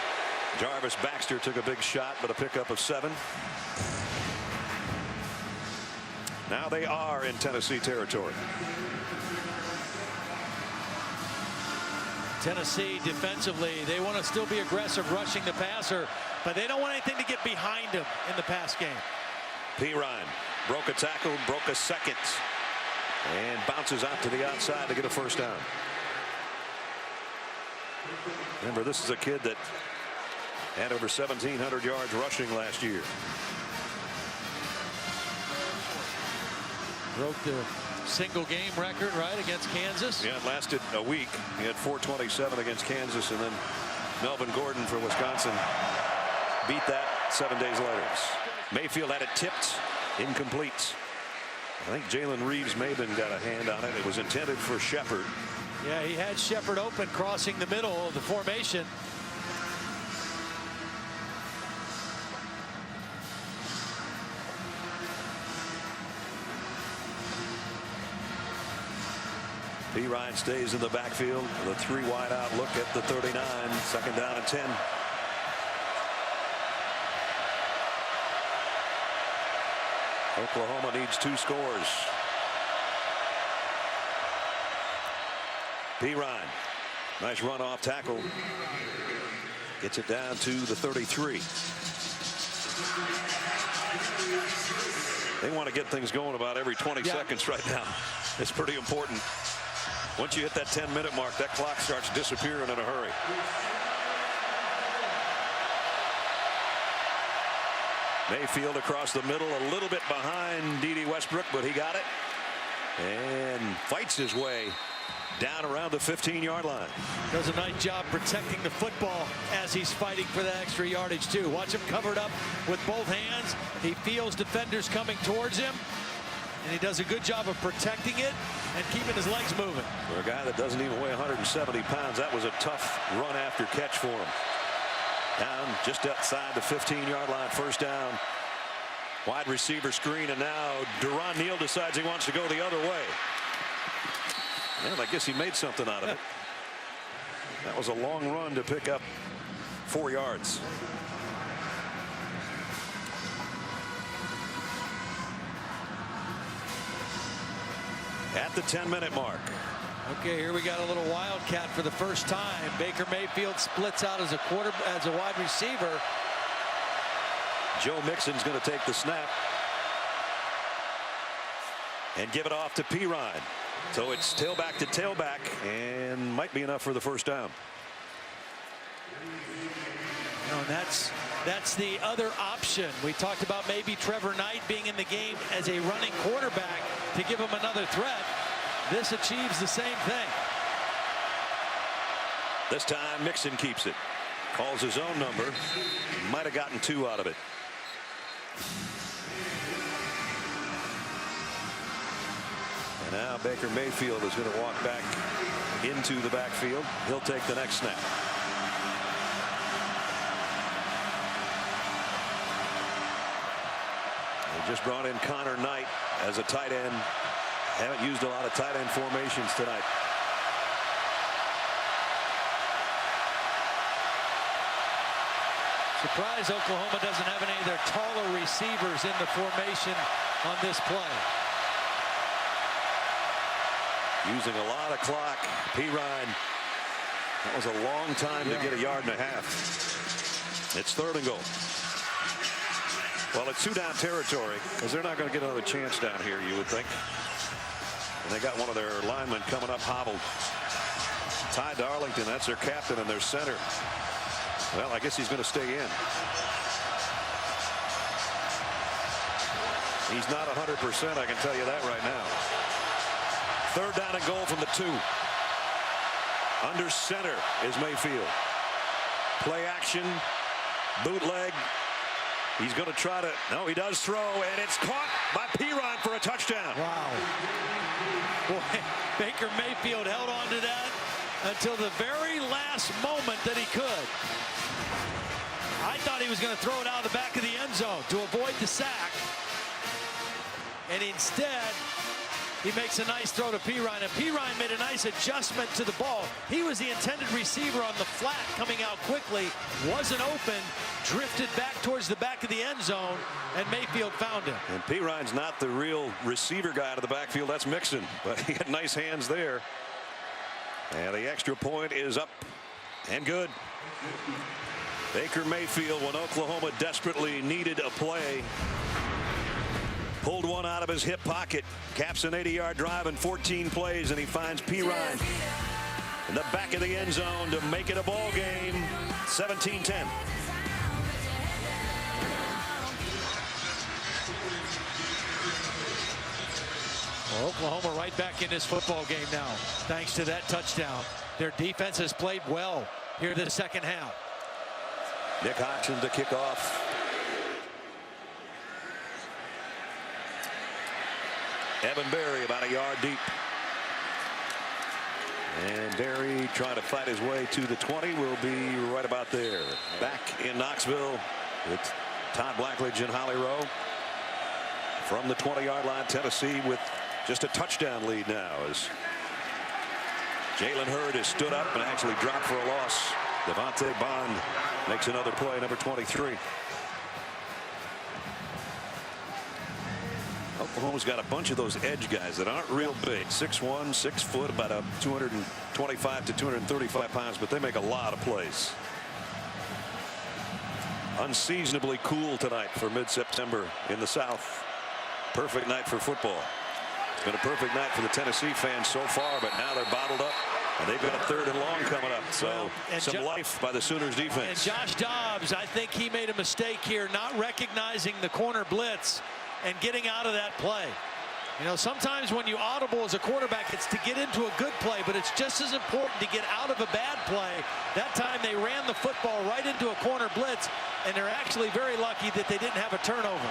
Jarvis Baxter took a big shot, but a pickup of 7. Now they are in Tennessee territory. Tennessee defensively, they want to still be aggressive rushing the passer, but they don't want anything to get behind him in the pass game. P. Ryan broke a tackle, broke a second, and bounces out to the outside to get a first down. Remember, this is a kid that had over 1,700 yards rushing last year. Broke the single game record, right, against Kansas. Yeah, it lasted a week. He had 427 against Kansas, and then Melvin Gordon for Wisconsin beat that 7 days later. Mayfield had it tipped, incomplete. I think Jalen Reeves may have got a hand on it. It was intended for Shepard. Yeah, he had Shepard open, crossing the middle of the formation. P. Ryan stays in the backfield. The 3 wide out look at the 39. 2nd down and 10. Oklahoma needs 2 scores. P. Ryan, nice run off tackle. Gets it down to the 33. They want to get things going about every 20 seconds right now. It's pretty important. Once you hit that 10-minute mark, that clock starts disappearing in a hurry. Mayfield across the middle, a little bit behind D.D. Westbrook, but he got it and fights his way down around the 15-yard line. Does a nice job protecting the football as he's fighting for the extra yardage too. Watch him covered up with both hands. He feels defenders coming towards him, and he does a good job of protecting it and keeping his legs moving. For a guy that doesn't even weigh 170 pounds, that was a tough run after catch for him. Down just outside the 15-yard line, 1st down. Wide receiver screen, and now Duron Neal decides he wants to go the other way. And I guess he made something out of it. That was a long run to pick up 4 yards. At the 10-minute mark. Okay, here we got a little wildcat for the first time. Baker Mayfield splits out as a wide receiver. Joe Mixon's going to take the snap and give it off to P. Ryan. So it's tailback to tailback, and might be enough for the 1st down. You know, and that's the other option. We talked about maybe Trevor Knight being in the game as a running quarterback to give him another threat. This achieves the same thing. This time Mixon keeps it. Calls his own number. Might have gotten 2 out of it. And now Baker Mayfield is going to walk back into the backfield. He'll take the next snap. They just brought in Connor Knight as a tight end. Haven't used a lot of tight end formations tonight. Surprised Oklahoma doesn't have any of their taller receivers in the formation on this play. Using a lot of clock. P. Ryan. That was a long time to get a 1.5 yards. It's 3rd and goal. Well, it's 2-down territory because they're not going to get another chance down here, you would think. And they got one of their linemen coming up hobbled. Ty Darlington, that's their captain and their center. Well, I guess he's going to stay in. He's not 100%, I can tell you that right now. 3rd down and goal from the 2. Under center is Mayfield. Play action, bootleg. He's going to try to, no, he does throw, and it's caught by P. Ryan for a touchdown. Wow. Boy, Baker Mayfield held on to that until the very last moment that he could. I thought he was going to throw it out of the back of the end zone to avoid the sack. And instead, he makes a nice throw to P. Ryan. And P. Ryan made a nice adjustment to the ball. He was the intended receiver on the flat, coming out quickly, wasn't open, drifted back towards the back of the end zone, and Mayfield found him. And P. Ryan's not the real receiver guy out of the backfield. That's Mixon. But he had nice hands there. And the extra point is up and good. Baker Mayfield, when Oklahoma desperately needed a play, pulled one out of his hip pocket, caps an 80-yard drive in 14 plays, and he finds P. Ryan in the back of the end zone to make it a ball game. 17-10. Well, Oklahoma right back in this football game now, thanks to that touchdown. Their defense has played well here this second half. Nick Hodgson to kick off. Evan Berry about a yard deep. And Berry trying to fight his way to the 20. Will be right about there. Back in Knoxville, it's Todd Blackledge and Holly Rowe. From the 20-yard line, Tennessee with just a touchdown lead now as Jalen Hurd has stood up and actually dropped for a loss. Devontae Bond makes another play, number 23. Oklahoma's got a bunch of those edge guys that aren't real big. 6'1", 6 foot, about 225 to 235 pounds, but they make a lot of plays. Unseasonably cool tonight for mid-September in the South. Perfect night for football. It's been a perfect night for the Tennessee fans so far, but now they're bottled up, and they've got a 3rd and long coming up. So some life by the Sooners defense. And Josh Dobbs, I think he made a mistake here, not recognizing the corner blitz and getting out of that play. You know, sometimes when you audible as a quarterback, it's to get into a good play, but it's just as important to get out of a bad play. That time they ran the football right into a corner blitz, and they're actually very lucky that they didn't have a turnover.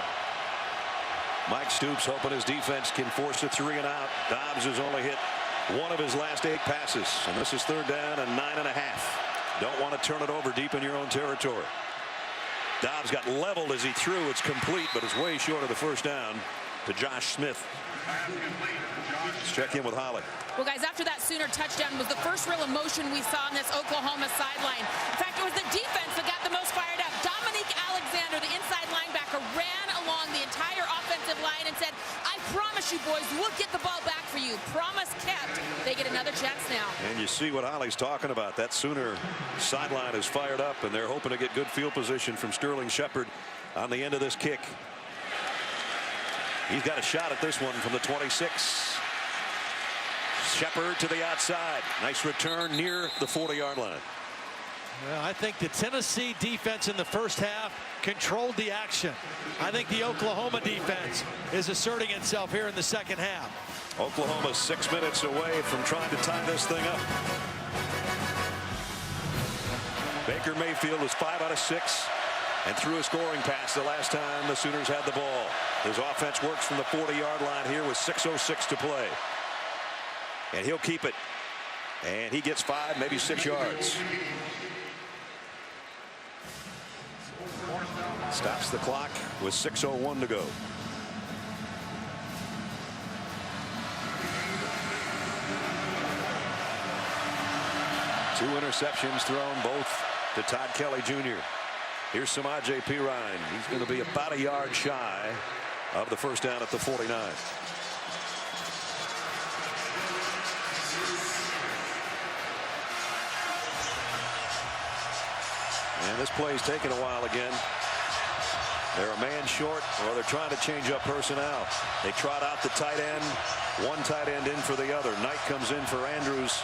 Mike Stoops hoping his defense can force a 3 and out. Dobbs has only hit 1 of his last 8 passes, and this is 3rd down and 9.5. Don't want to turn it over deep in your own territory. Dobbs got leveled as he threw. It's complete, but it's way short of the 1st down to Josh Smith. Let's check in with Holly. Well, guys, after that Sooner touchdown was the first real emotion we saw on this Oklahoma sideline. In fact, it was the defense that got the most fired up. Dominique Alexander, the inside linebacker, ran along the entire offensive line and said, I promise you, boys, we'll get the ball back for you. Promise kept. They get another chance now. And you see what Holly's talking about. That Sooner sideline is fired up, and they're hoping to get good field position from Sterling Shepard on the end of this kick. He's got a shot at this one from the 26. Shepard to the outside. Nice return near the 40-yard line. Well, I think the Tennessee defense in the first half controlled the action. I think the Oklahoma defense is asserting itself here in the second half. Oklahoma's 6 minutes away from trying to tie this thing up. Baker Mayfield was 5 out of 6 and threw a scoring pass the last time the Sooners had the ball. His offense works from the 40-yard line here with 6:06 to play. And he'll keep it. And he gets 5, maybe 6 yards. Stops the clock with 6:01 to go. Two interceptions thrown, both to Todd Kelly Jr. Here's Samaje Perine. He's going to be about a yard shy of the 1st down at the 49. And this play's taking a while again. They're a man short, or they're trying to change up personnel. They trot out the tight end, one tight end in for the other. Knight comes in for Andrews.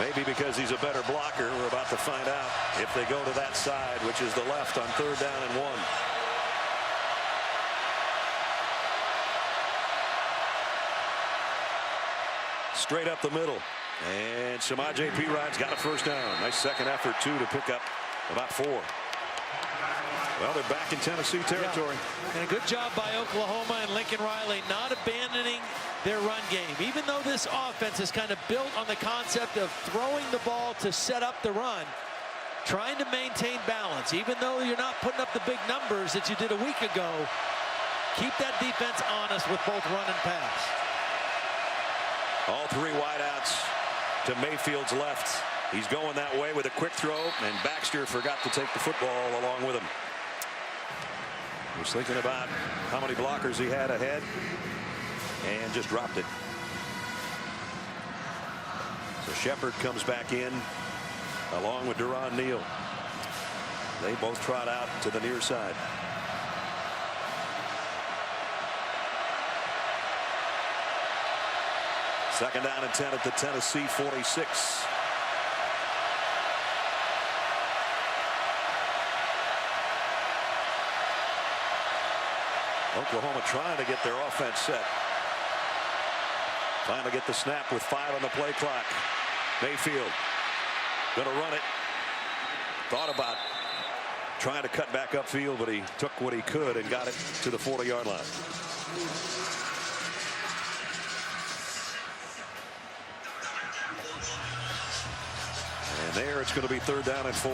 Maybe because he's a better blocker. We're about to find out if they go to that side, which is the left on 3rd down and 1. Straight up the middle. And Samaje Perine's got a 1st down. Nice second effort, too, to pick up about 4. Well, they're back in Tennessee territory. Yeah. And a good job by Oklahoma and Lincoln Riley not abandoning their run game. Even though this offense is kind of built on the concept of throwing the ball to set up the run, trying to maintain balance. Even though you're not putting up the big numbers that you did a week ago, keep that defense honest with both run and pass. All 3 wideouts to Mayfield's left. He's going that way with a quick throw, and Baxter forgot to take the football along with him. He was thinking about how many blockers he had ahead and just dropped it. So Shepard comes back in along with Duron Neal. They both trot out to the near side. Second down and 10 at the Tennessee 46. Oklahoma trying to get their offense set. Finally get the snap with 5 on the play clock. Mayfield going to run it. Thought about trying to cut back upfield, but he took what he could and got it to the 40-yard line. And there it's going to be 3rd down and 4.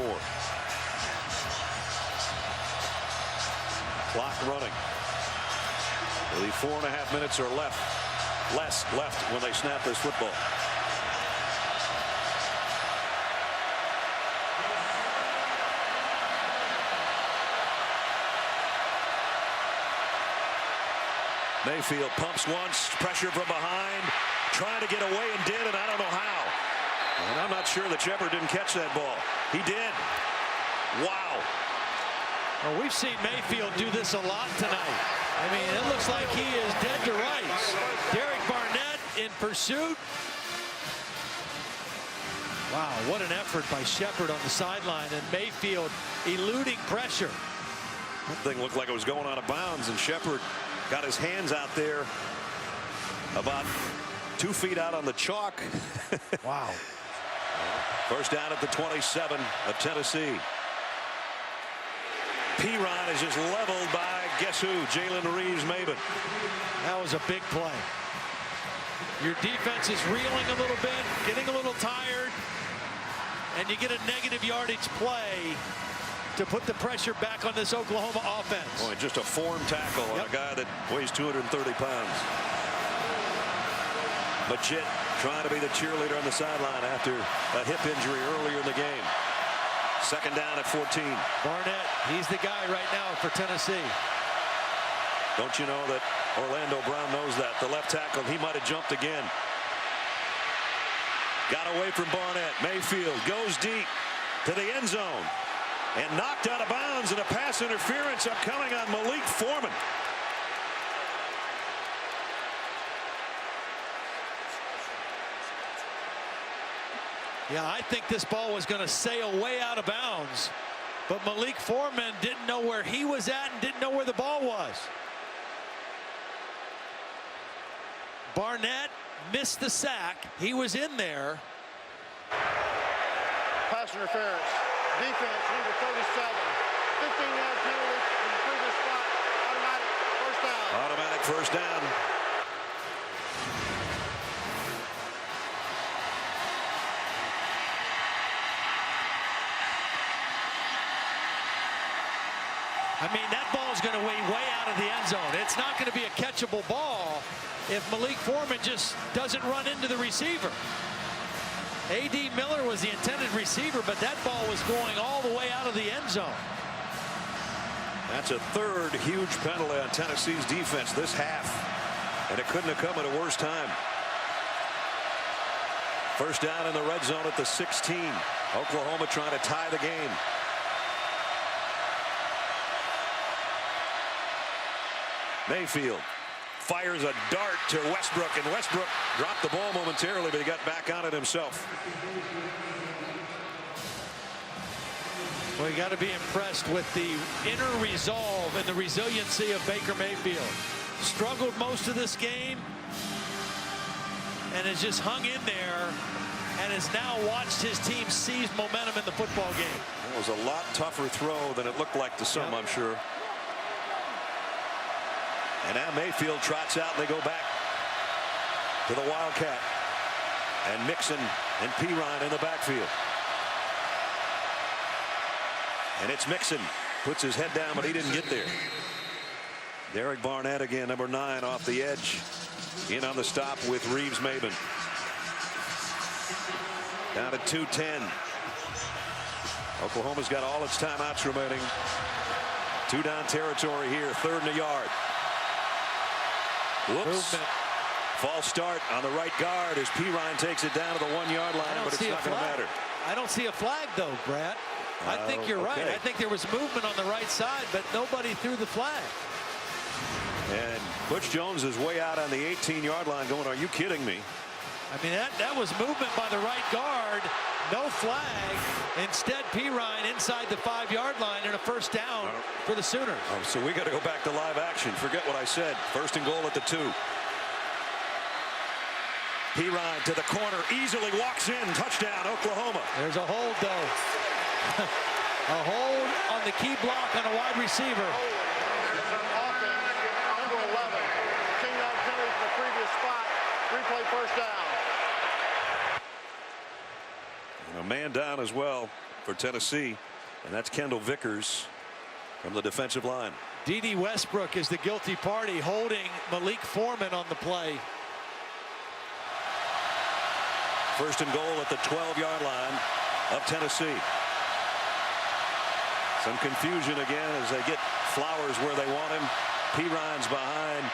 Clock running. Nearly 4.5 minutes or less left when they snap this football. Mayfield pumps once, pressure from behind, trying to get away and did, and I don't know how. And I'm not sure that Shepard didn't catch that ball. He did. Wow. Well, we've seen Mayfield do this a lot tonight. I mean, it looks like he is dead to rights. Derek Barnett in pursuit. Wow, what an effort by Shepard on the sideline, and Mayfield eluding pressure. That thing looked like it was going out of bounds, and Shepard got his hands out there about 2 feet out on the chalk. Wow. First down at the 27 of Tennessee. Perine is just leveled by, guess who? Jalen Reeves-Maybin. That was a big play. Your defense is reeling a little bit, getting a little tired, and you get a negative yardage play to put the pressure back on this Oklahoma offense. Boy, just a form tackle on a guy that weighs 230 pounds. Majid trying to be the cheerleader on the sideline after a hip injury earlier in the game. 2nd down at 14. Barnett, he's the guy right now for Tennessee. Don't you know that Orlando Brown knows that? The left tackle, he might have jumped again. Got away from Barnett. Mayfield goes deep to the end zone and knocked out of bounds, and a pass interference upcoming on Malik Foreman. Yeah, I think this ball was going to sail way out of bounds, but Malik Foreman didn't know where he was at and didn't know where the ball was. Barnett missed the sack. He was in there. Pass interference. Defense, number 37. 15-yard penalty from the previous spot. Automatic first down. Automatic first down. I mean, that ball's going to way out of the end zone. It's not going to be a catchable ball if Malik Foreman just doesn't run into the receiver. A.D. Miller was the intended receiver, but that ball was going all the way out of the end zone. That's a 3rd huge penalty on Tennessee's defense this half, and it couldn't have come at a worse time. First down in the red zone at the 16. Oklahoma trying to tie the game. Mayfield fires a dart to Westbrook, and Westbrook dropped the ball momentarily, but he got back on it himself. Well, you got to be impressed with the inner resolve and the resiliency of Baker Mayfield. Struggled most of this game and has just hung in there and has now watched his team seize momentum in the football game. That was a lot tougher throw than it looked like to some, I'm sure. And now Mayfield trots out, and they go back to the Wildcat. And Mixon and Perine in the backfield. And it's Mixon. Puts his head down, but he didn't get there. Derek Barnett again, number 9, off the edge. In on the stop with Reeves-Maybin. Down to 2:10. Oklahoma's got all its timeouts remaining. 2-down territory here, 3rd and a yard. Whoops. Movement. False start on the right guard as Perine takes it down to the 1-yard line, but it's not going to matter. I don't see a flag, though, Brad. I think you're right. I think there was movement on the right side, but nobody threw the flag. And Butch Jones is way out on the 18-yard line going, are you kidding me? I mean, that was movement by the right guard. No flag. Instead, Perine inside the 5-yard line and a first down for the Sooners. Oh, so we got to go back to live action. Forget what I said. 1st and goal at the 2. Pirine to the corner, easily walks in, touchdown, Oklahoma. There's a hold, though. A hold on the key block on a wide receiver. Number 11. 10-yard penalty from the previous spot. Replay first down. And a man down as well for Tennessee, and that's Kendall Vickers from the defensive line. D.D. Westbrook is the guilty party, holding Malik Foreman on the play. First and goal at the 12-yard line of Tennessee. Some confusion again as they get Flowers where they want him. Pirine's behind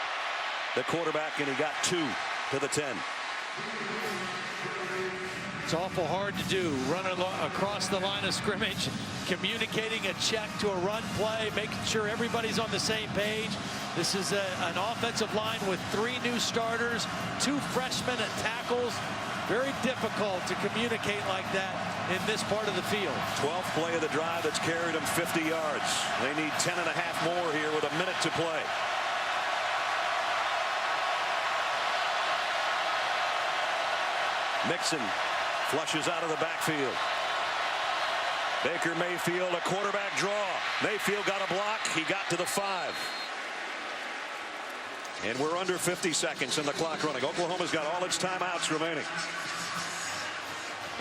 the quarterback, and he got 2 to the 10. It's awful hard to do, running across the line of scrimmage, communicating a check to a run play, making sure everybody's on the same page. This is an offensive line with 3 new starters, 2 freshmen at tackles. Very difficult to communicate like that in this part of the field. 12th play of the drive that's carried them 50 yards. They need 10 and a half more here with a minute to play. Mixon flushes out of the backfield. Baker Mayfield, a quarterback draw. Mayfield got a block. He got to the 5. And we're under 50 seconds and the clock running. Oklahoma's got all its timeouts remaining.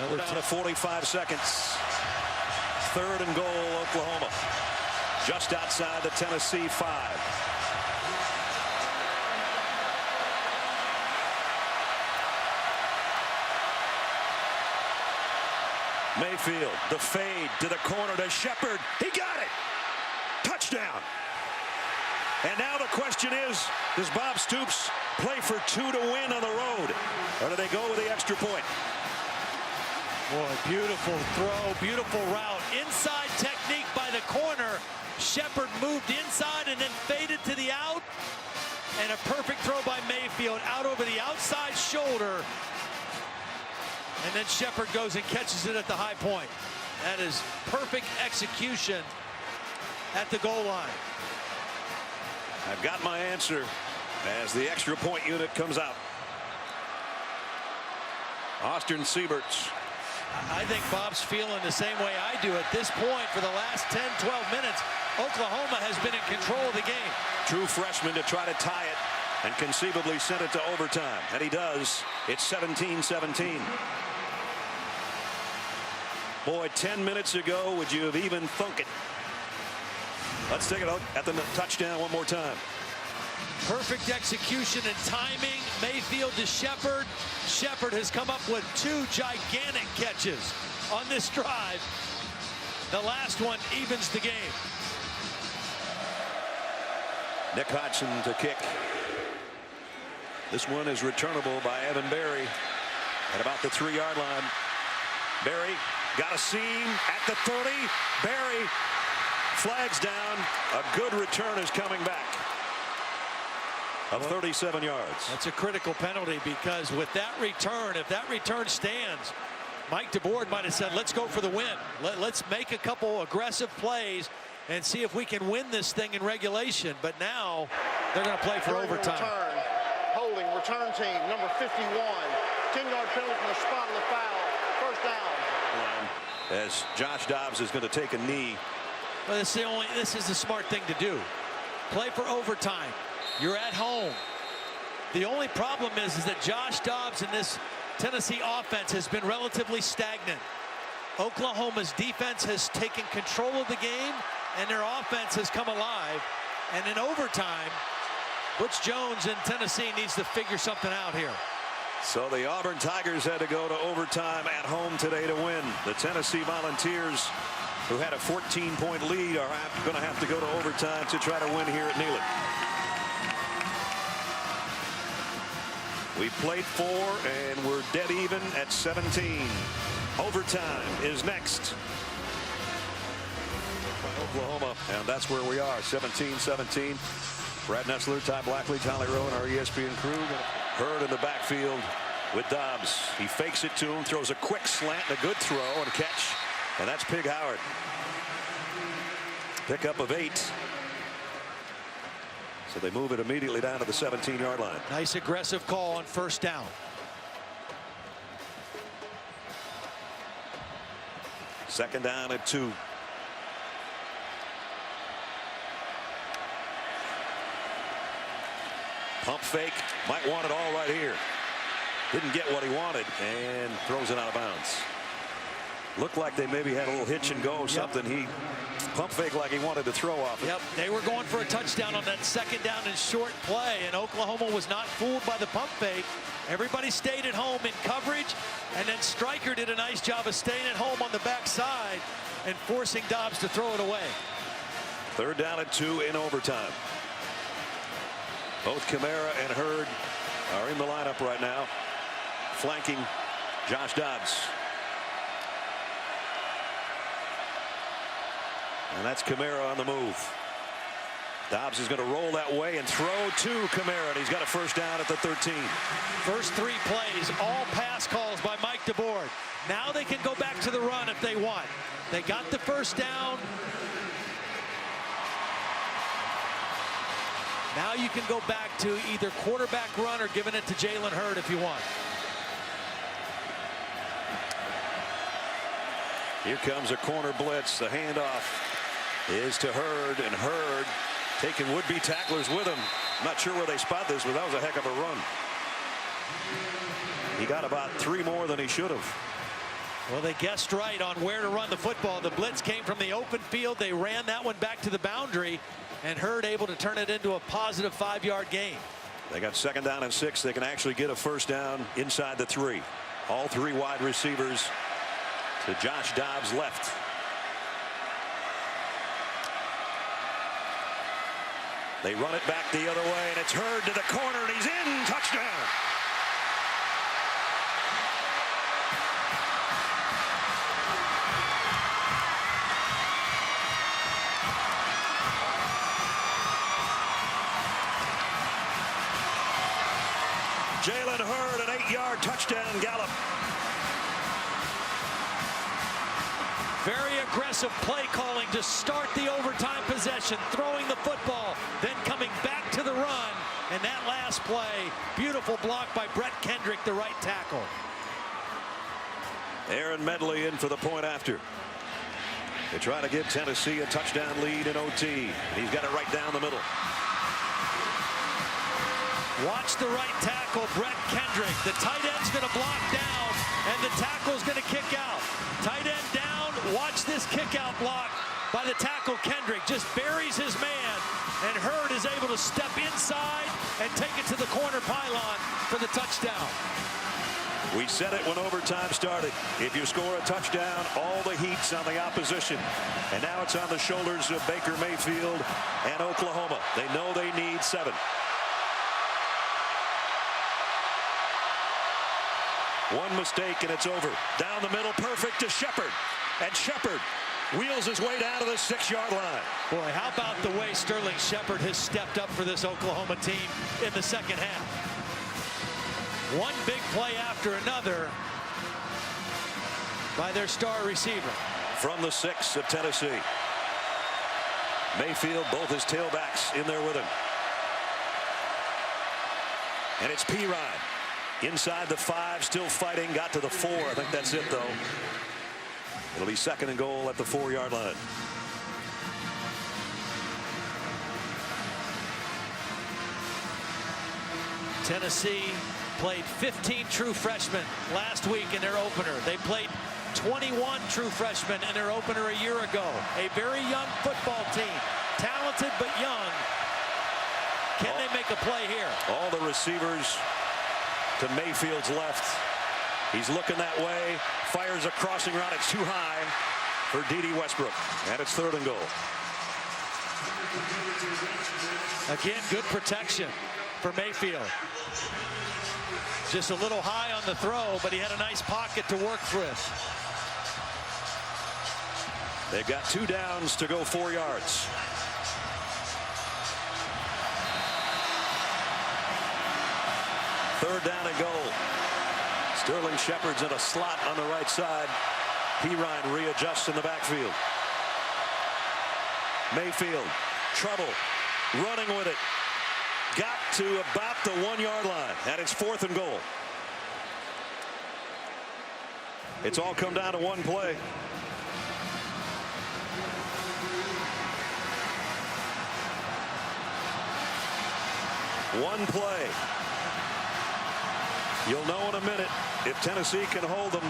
We're down to 45 seconds. 3rd and goal, Oklahoma. Just outside the Tennessee 5. Mayfield, the fade to the corner to Shepard. He got it. Touchdown. And now the question is, does Bob Stoops play for 2 to win on the road? Or do they go with the extra point? Boy, beautiful throw, beautiful route. Inside technique by the corner. Shepard moved inside and then faded to the out. And a perfect throw by Mayfield out over the outside shoulder. And then Shepard goes and catches it at the high point. That is perfect execution at the goal line. I've got my answer as the extra point unit comes out. Austin Sieberts. I think Bob's feeling the same way I do at this point. For the last 10, 12 minutes, Oklahoma has been in control of the game. True freshman to try to tie it and conceivably send it to overtime. And he does. It's 17-17. Boy, 10 minutes ago, would you have even thunk it? Let's take a look at the touchdown one more time. Perfect execution and timing. Mayfield to Shepard. Shepard has come up with 2 gigantic catches on this drive. The last one evens the game. Nick Hodgson to kick. This one is returnable by Evan Berry at about the 3-yard line. Berry got a seam at the 30. Berry flags down. A good return is coming back of 37 yards. That's a critical penalty, because with that return, if that return stands, Mike DeBoard might have said, let's go for the win. Let's make a couple aggressive plays and see if we can win this thing in regulation. But now they're going to play for overtime. Return. Holding return team number 51. 10-yard penalty from the spot of the foul. First down. As Josh Dobbs is going to take a knee. But this is the smart thing to do. Play for overtime. You're at home. The only problem is that Josh Dobbs in this Tennessee offense has been relatively stagnant. Oklahoma's defense has taken control of the game, and their offense has come alive. And in overtime, Butch Jones in Tennessee needs to figure something out here. So the Auburn Tigers had to go to overtime at home today to win. The Tennessee Volunteers, who had a 14-point lead, are going to have to go to overtime to try to win here at Neyland. We played 4 and we're dead even at 17. Overtime is next by Oklahoma, and that's where we are, 17-17. Brad Nessler, Ty Blackley, Tyler Rowe, and our ESPN crew. Hurd in the backfield with Dobbs. He fakes it to him, throws a quick slant, and a good throw and catch, and that's Pig Howard. Pickup of 8. So they move it immediately down to the 17-yard line. Nice aggressive call on first down. Second down at 2. Pump fake, might want it all right here. Didn't get what he wanted and throws it out of bounds. Looked like they maybe had a little hitch and go, something. He pump fake like he wanted to throw off it. Yep, they were going for a touchdown on that second down and short play, and Oklahoma was not fooled by the pump fake. Everybody stayed at home in coverage, and then Stryker did a nice job of staying at home on the backside and forcing Dobbs to throw it away. Third down at 2 in overtime. Both Kamara and Hurd are in the lineup right now, flanking Josh Dobbs. And that's Kamara on the move. Dobbs is going to roll that way and throw to Kamara, and he's got a first down at the 13. First 3 plays, all pass calls by Mike DeBoard. Now they can go back to the run if they want. They got the first down. Now you can go back to either quarterback run or giving it to Jalen Hurd if you want. Here comes a corner blitz. The handoff is to Hurd, and Hurd taking would-be tacklers with him. Not sure where they spot this, but that was a heck of a run. He got about 3 more than he should have. Well, they guessed right on where to run the football. The blitz came from the open field. They ran that one back to the boundary, and Hurd able to turn it into a positive 5-yard gain. They got second down and 6. They can actually get a first down inside the 3. All 3 wide receivers to Josh Dobbs left. They run it back the other way, and it's Hurd to the corner, and he's in. Touchdown. Jalen Hurd, an 8-yard touchdown gallop. Very aggressive play calling to start the overtime possession, throwing the football, then coming back to the run. And that last play, beautiful block by Brett Kendrick, the right tackle. Aaron Medley in for the point after. They try to give Tennessee a touchdown lead in OT. He's got it right down the middle. Watch the right tackle, Brett Kendrick. The tight end's going to block down, and the tackle's going to kick out. Tight end down. Watch this kick out block by the tackle. Kendrick just buries his man, and Hurd is able to step inside and take it to the corner pylon for the touchdown. We said it when overtime started. If you score a touchdown, all the heat's on the opposition. And now it's on the shoulders of Baker Mayfield and Oklahoma. They know they need 7. One mistake and it's over. Down the middle, perfect to Shepard. And Shepard wheels his way down to the 6-yard line. Boy, how about the way Sterling Shepard has stepped up for this Oklahoma team in the second half. One big play after another by their star receiver. From the 6 of Tennessee. Mayfield, both his tailbacks in there with him. And it's Pirine. Inside the 5, still fighting, got to the 4. I think that's it, though. It'll be second and goal at the 4-yard line. Tennessee played 15 true freshmen last week in their opener. They played 21 true freshmen in their opener a year ago. A very young football team. Talented but young. Can they make a play here? All the receivers to Mayfield's left. He's looking that way. Fires a crossing route. It's too high for D.D. Westbrook. And it's third and goal. Again, good protection for Mayfield. Just a little high on the throw, but he had a nice pocket to work with. They've got 2 downs to go 4 yards. Third down and goal. Sterling Shepard's in a slot on the right side. Pirine readjusts in the backfield. Mayfield, trouble, running with it. Got to about the 1-yard line, and it's 4th and goal. It's all come down to one play. One play. You'll know in a minute if Tennessee can hold them.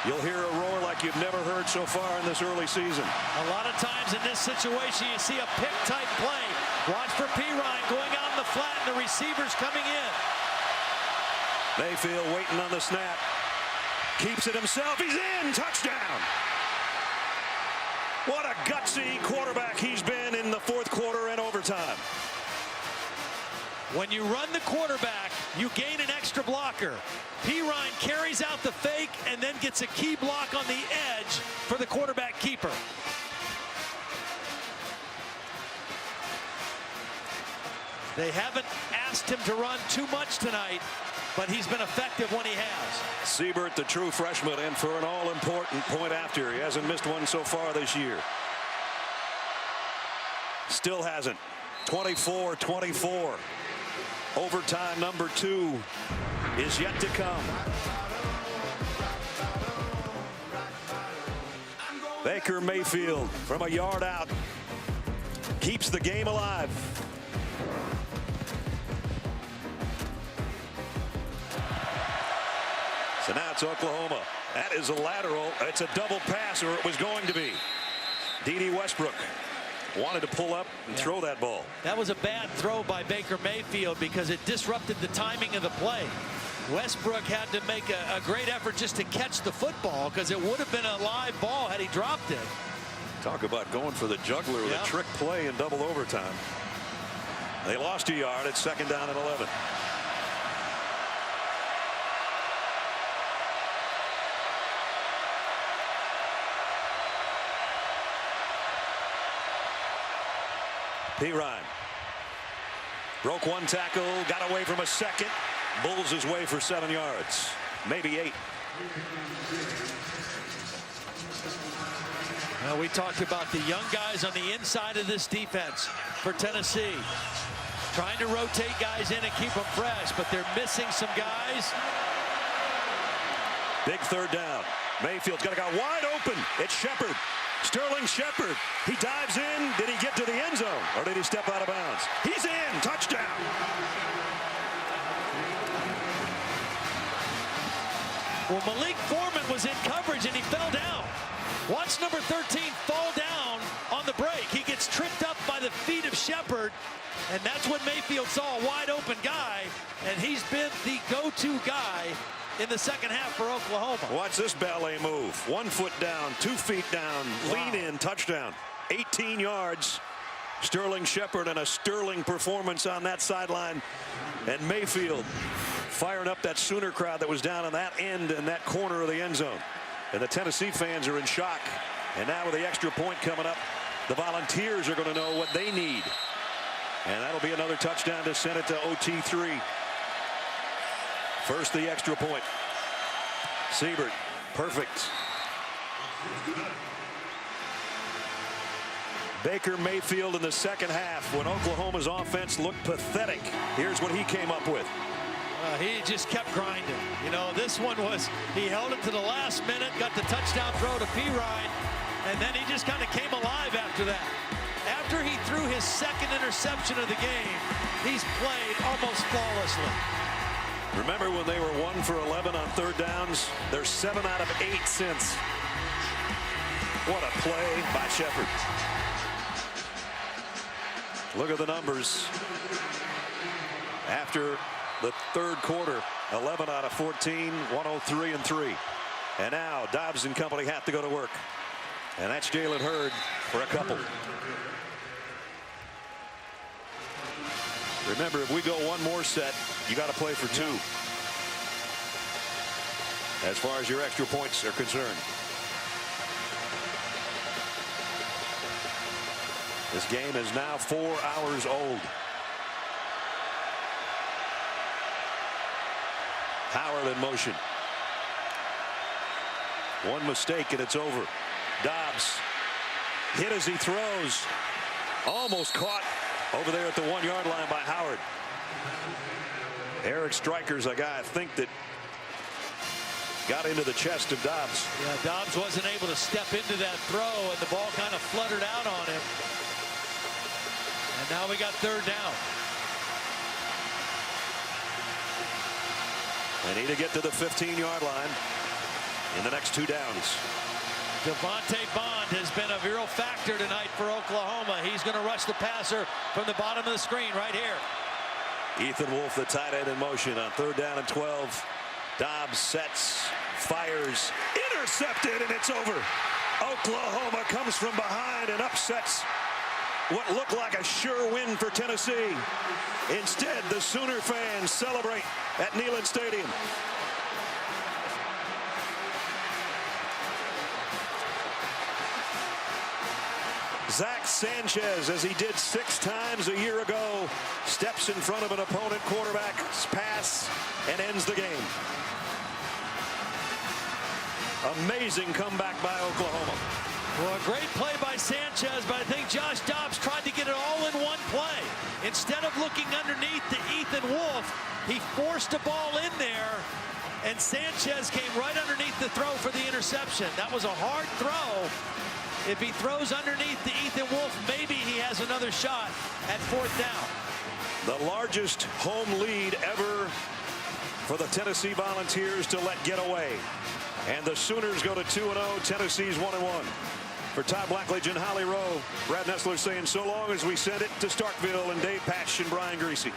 You'll hear a roar like you've never heard so far in this early season. A lot of times in this situation, you see a pick-type play. Watch for Pirine going out in the flat, and the receivers coming in. Mayfield waiting on the snap. Keeps it himself. He's in. Touchdown. What a gutsy quarterback he's been in the fourth quarter and overtime. When you run the quarterback, you gain an extra blocker. Pirine carries out the fake and then gets a key block on the edge for the quarterback keeper. They haven't asked him to run too much tonight, but he's been effective when he has. Siebert, the true freshman, in for an all-important point after. He hasn't missed one so far this year. Still hasn't. 24-24. Overtime number 2 is yet to come. Baker Mayfield from a yard out keeps the game alive. So now it's Oklahoma. That is a lateral. It's a double pass, or it was going to be. D.D. Westbrook wanted to pull up and throw that ball. That was a bad throw by Baker Mayfield because it disrupted the timing of the play. Westbrook had to make a great effort just to catch the football because it would have been a live ball had he dropped it. Talk about going for the juggler with a trick play in double overtime. They lost a yard. It's 2nd down and 11. Pirine broke one tackle, got away from a second, bulls his way for 7 yards, maybe 8. Well, we talked about the young guys on the inside of this defense for Tennessee, trying to rotate guys in and keep them fresh, but they're missing some guys. Big 3rd down. Mayfield's got a guy wide open. It's Shepard. Sterling Shepard. He dives in. Did he get to the end zone, or did he step out of bounds? He's in. Touchdown. Well, Malik Foreman was in coverage and he fell down. Watch number 13 fall down on the break. He gets tripped up by the feet of Shepard, and that's when Mayfield saw a wide open guy, and he's been the go-to guy in the second half for Oklahoma. Watch this ballet move. 1 foot down, 2 feet down, lean in, touchdown. 18 yards. Sterling Shepard, and a sterling performance on that sideline. And Mayfield firing up that Sooner crowd that was down on that end and that corner of the end zone. And the Tennessee fans are in shock. And now with the extra point coming up, the Volunteers are going to know what they need. And that'll be another touchdown to send it to OT3. First, the extra point. Siebert, perfect. Baker Mayfield in the second half, when Oklahoma's offense looked pathetic. Here's what he came up with. He just kept grinding. You know, this one was, he held it to the last minute, got the touchdown throw to Pirine, and then he just kind of came alive after that. After he threw his 2nd interception of the game, he's played almost flawlessly. Remember when they were 1 for 11 on 3rd downs? They're 7 out of 8 since. What a play by Shepard. Look at the numbers. After the 3rd quarter, 11 out of 14, 103-3. And now Dobbs and company have to go to work. And that's Jalen Hurd for a couple. Remember, if we go one more set, you got to play for 2. As far as your extra points are concerned. This game is now 4 hours old. Howard in motion. One mistake and it's over. Dobbs hit as he throws. Almost caught over there at the 1 yard line by Howard. Eric Striker's a guy I think that got into the chest of Dobbs. Yeah, Dobbs wasn't able to step into that throw, and the ball kind of fluttered out on him. And now we got 3rd down. They need to get to the 15-yard line in the next 2 downs. Devontae Bond has been a real factor tonight for Oklahoma. He's going to rush the passer from the bottom of the screen right here. Ethan Wolf, the tight end, in motion on 3rd down and 12. Dobbs sets, fires, intercepted, and it's over. Oklahoma comes from behind and upsets what looked like a sure win for Tennessee. Instead, the Sooner fans celebrate at Neyland Stadium. Zach Sanchez, as he did 6 times a year ago, steps in front of an opponent quarterback's pass and ends the game. Amazing comeback by Oklahoma. Well, a great play by Sanchez, but I think Josh Dobbs tried to get it all in one play. Instead of looking underneath to Ethan Wolf, he forced a ball in there, and Sanchez came right underneath the throw for the interception. That was a hard throw. If he throws underneath to Ethan Wolf, maybe he has another shot at 4th down. The largest home lead ever for the Tennessee Volunteers to let get away. And the Sooners go to 2-0. Tennessee's 1-1. For Todd Blackledge and Holly Rowe, Brad Nessler saying so long as we send it to Starkville and Dave Patch and Brian Greasy.